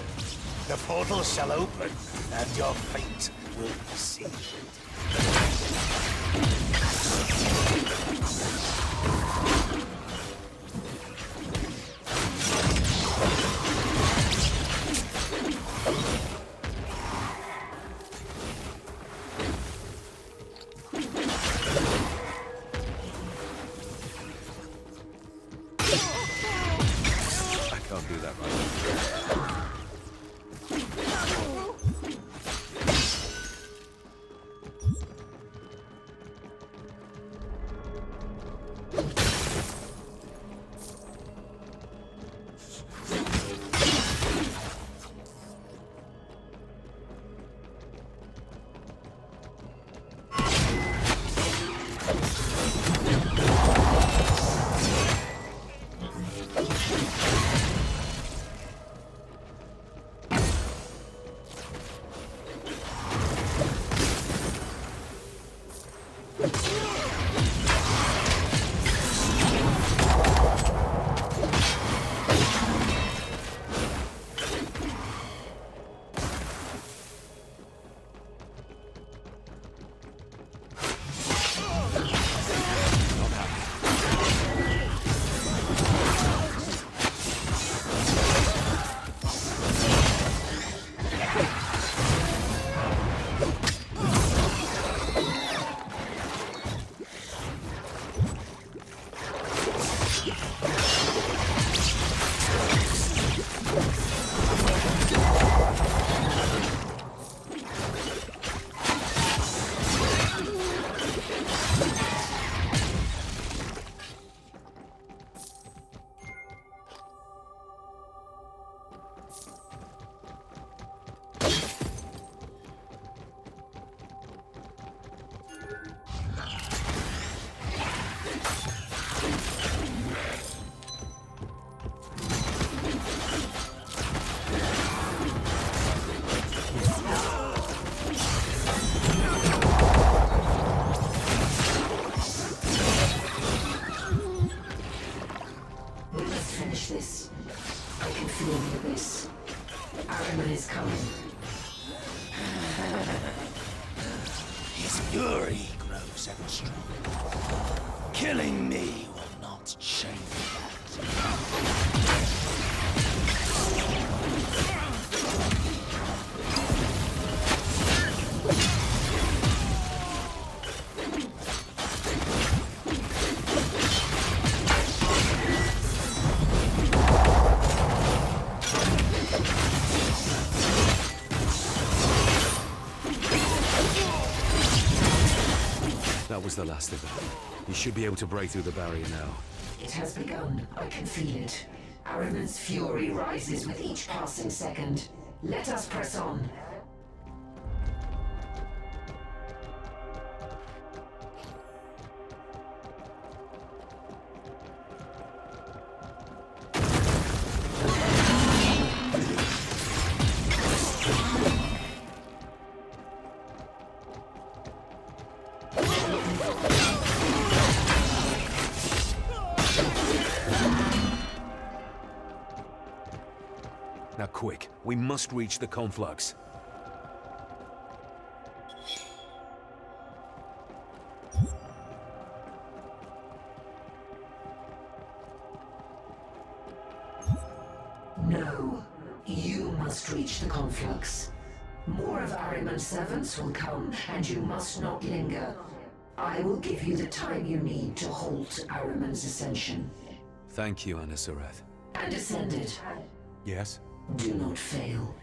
[SPEAKER 12] The portal shall open, and your fate will be sealed. His fury grows ever stronger. Killing me will not change that.
[SPEAKER 2] That was the last of it. You should be able to break through the barrier now.
[SPEAKER 13] It has begun. I can feel it. Araman's fury rises with each passing second. Let us press on.
[SPEAKER 2] Now quick, we must reach the conflux.
[SPEAKER 13] No, you must reach the conflux. More of Ahriman's servants will come, and you must not linger. I will give you the time you need to halt Ahriman's ascension.
[SPEAKER 2] Thank you, Anasareth.
[SPEAKER 13] And ascend it.
[SPEAKER 2] Yes?
[SPEAKER 13] Do not fail.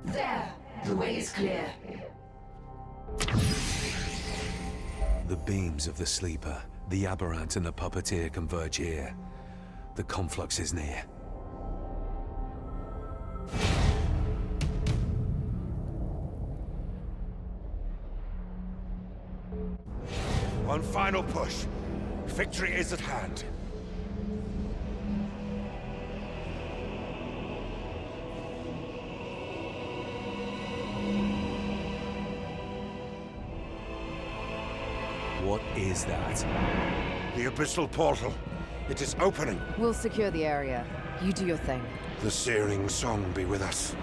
[SPEAKER 13] There! The way is clear.
[SPEAKER 2] The beams of the Sleeper, the Aberrant and the Puppeteer converge here. The conflux is near.
[SPEAKER 8] One final push. Victory is at hand.
[SPEAKER 2] What is that?
[SPEAKER 1] The abyssal portal. It is opening.
[SPEAKER 3] We'll secure the area. You do your thing.
[SPEAKER 1] The searing song be with us.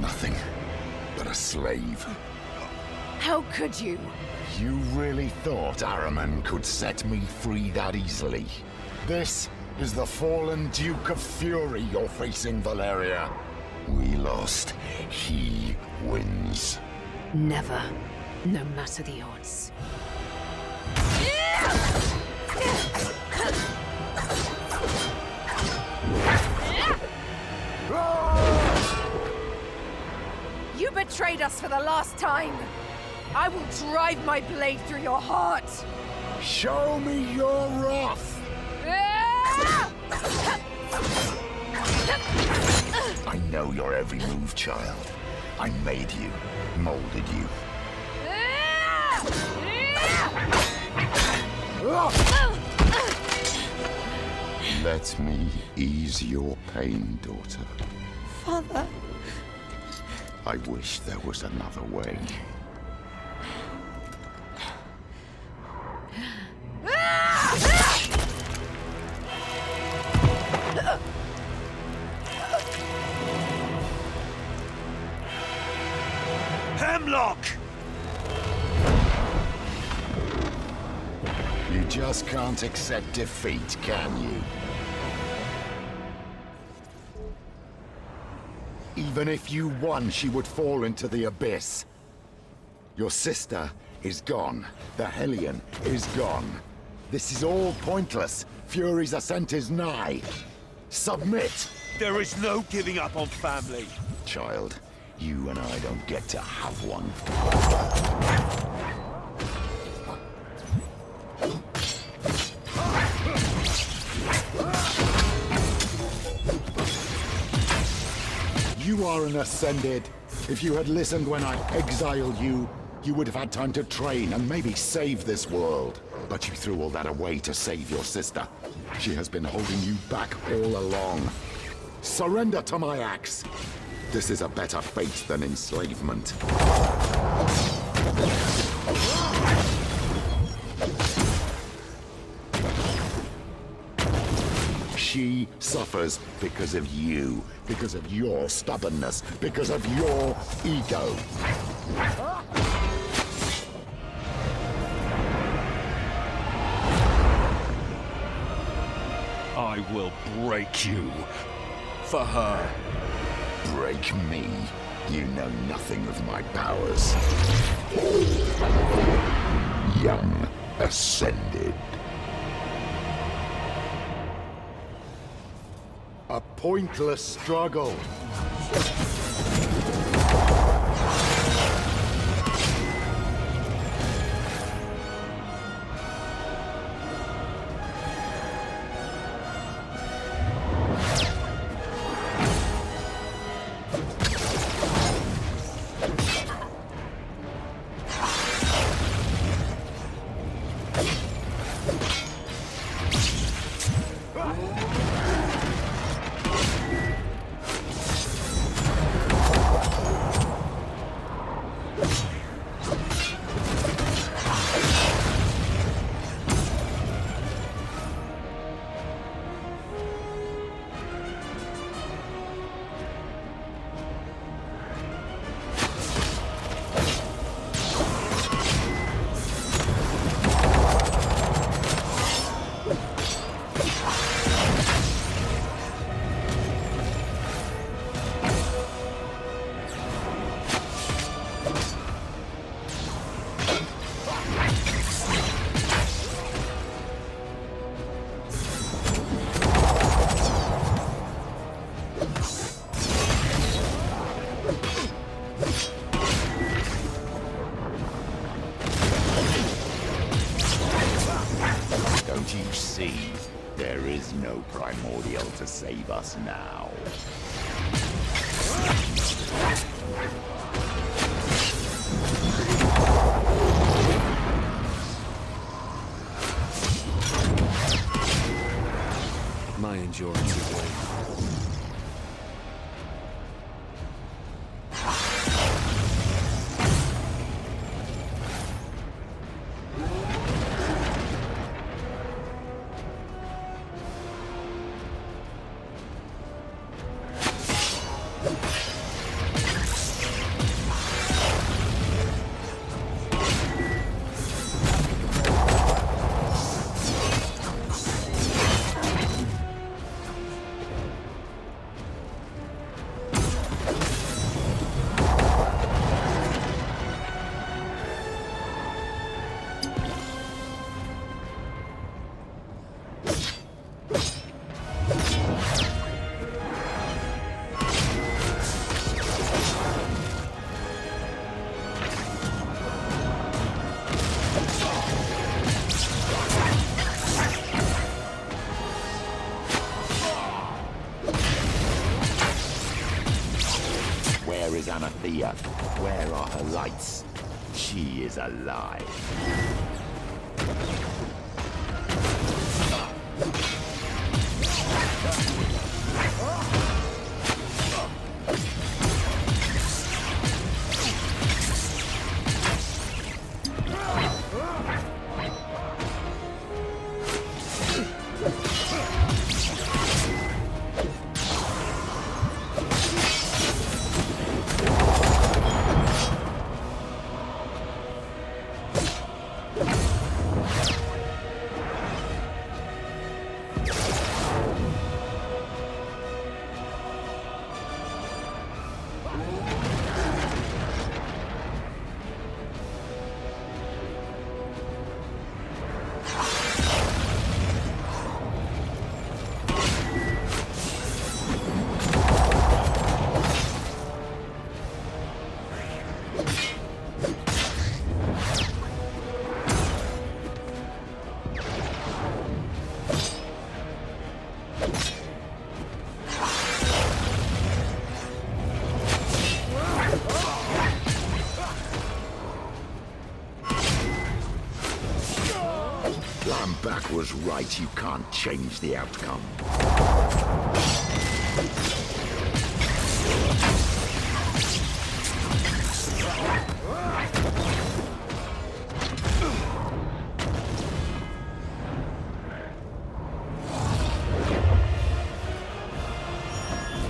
[SPEAKER 9] Nothing but a slave.
[SPEAKER 3] How could you?
[SPEAKER 9] You really thought Araman could set me free that easily? This is the fallen Duke of Fury you're facing, Valeria. We lost. He wins.
[SPEAKER 3] Never. No matter the odds. You betrayed us for the last time! I will drive my blade through your heart!
[SPEAKER 9] Show me your wrath! I know your every move, child. I made you, molded you. Let me ease your pain, daughter.
[SPEAKER 3] Father.
[SPEAKER 9] I wish there was another way.
[SPEAKER 1] Hemlock!
[SPEAKER 9] You just can't accept defeat, can you? Even if you won, she would fall into the abyss. Your sister is gone. The Hellion is gone. This is all pointless. Fury's ascent is nigh. Submit!
[SPEAKER 1] There is no giving up on family.
[SPEAKER 9] Child, you and I don't get to have one. You are an Ascended. If you had listened when I exiled you, you would have had time to train and maybe save this world. But you threw all that away to save your sister. She has been holding you back all along. Surrender to my axe. This is a better fate than enslavement. She suffers because of you, because of your stubbornness, because of your ego.
[SPEAKER 2] I will break you. For her.
[SPEAKER 9] Break me. You know nothing of my powers. Young Ascended. A pointless struggle. Don't you see? There is no primordial to save us now.
[SPEAKER 2] My endurance is waning.
[SPEAKER 11] Anathea, where are her lights? She is alive. Back was right, you can't change the outcome.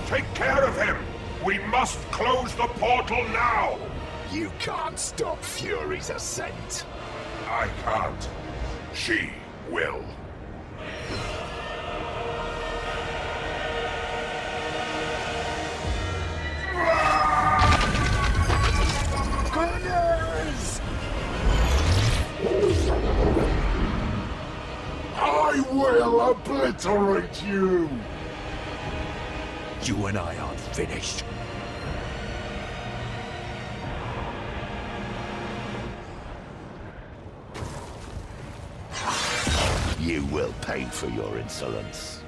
[SPEAKER 7] Take care of him! We must close the portal now!
[SPEAKER 9] You can't stop Fury's ascent.
[SPEAKER 7] I can't. She will.
[SPEAKER 9] Gunners!
[SPEAKER 7] I will obliterate you!
[SPEAKER 2] You and I aren't finished.
[SPEAKER 11] You will pay for your insolence.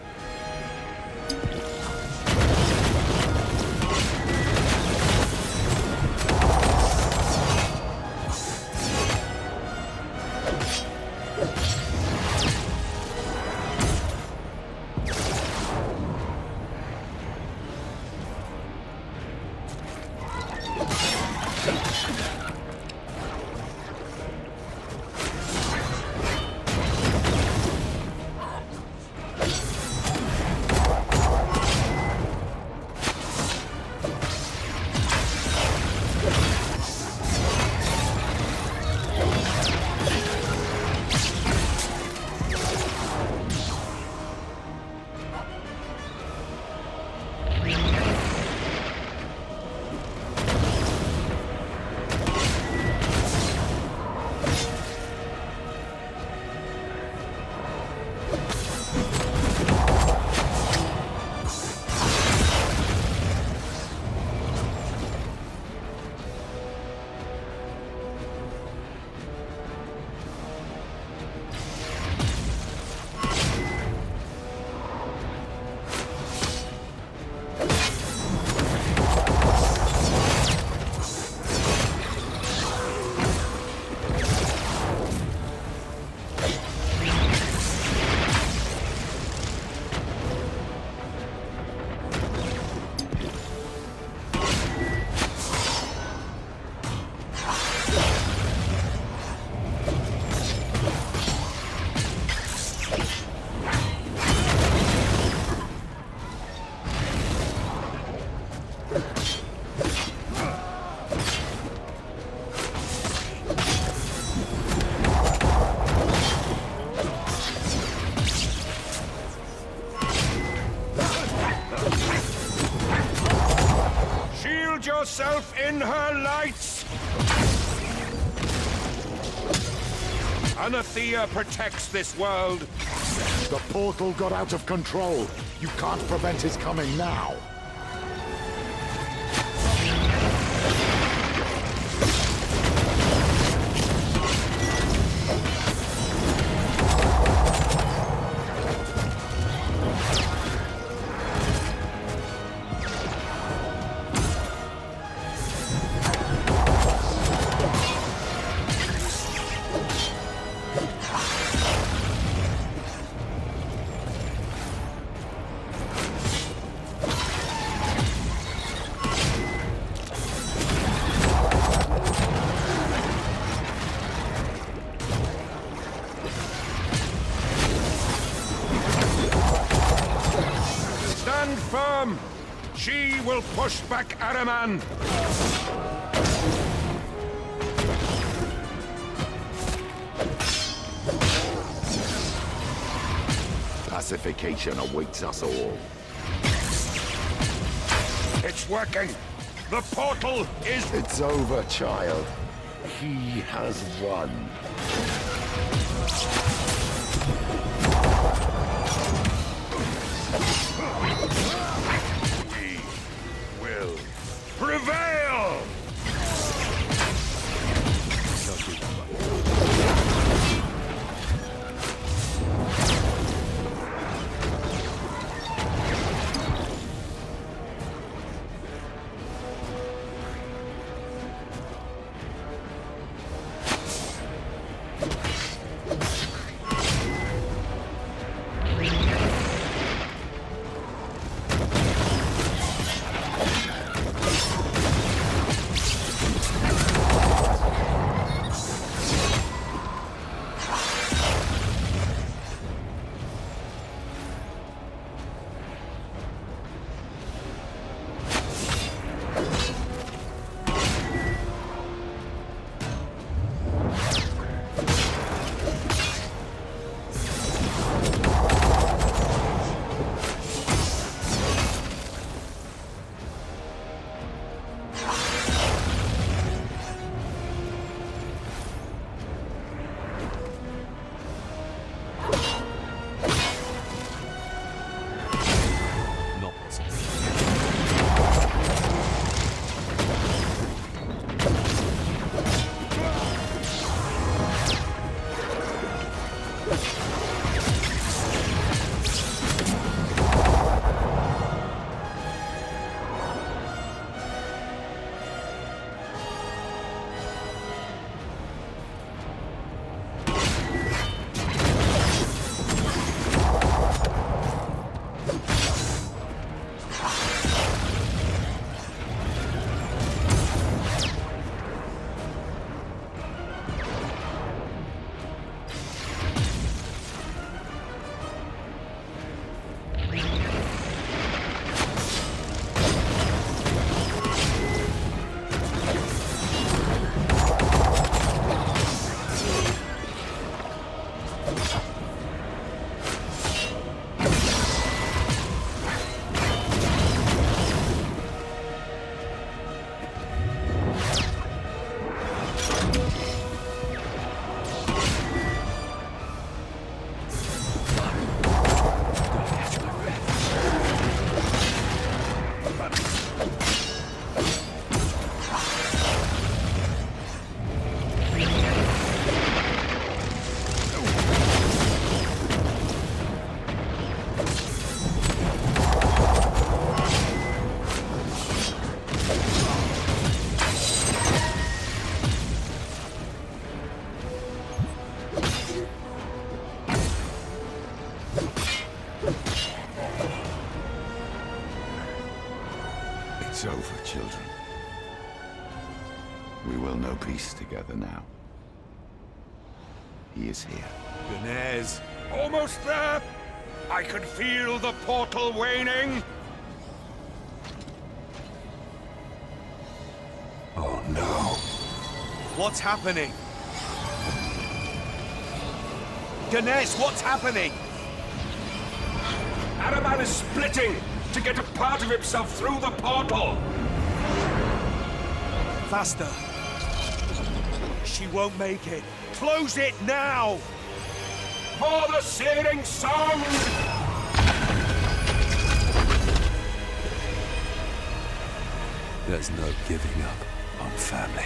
[SPEAKER 8] yourself in her lights! Anathea protects this world.
[SPEAKER 9] The portal got out of control. You can't prevent his coming now.
[SPEAKER 8] Firm! She will push back Araman!
[SPEAKER 9] Pacification awaits us all.
[SPEAKER 8] It's working! The portal is...
[SPEAKER 9] It's over, child. He has won.
[SPEAKER 8] We will prevail!
[SPEAKER 9] It's over, children. We will know peace together now. He is here.
[SPEAKER 8] Gunez, almost there! I can feel the portal waning!
[SPEAKER 2] Oh no.
[SPEAKER 14] What's happening? Gunez, what's happening?
[SPEAKER 8] Araman is splitting to get a part of himself through the portal!
[SPEAKER 14] Faster. She won't make it. Close it now!
[SPEAKER 8] For the searing sun!
[SPEAKER 2] There's no giving up on family.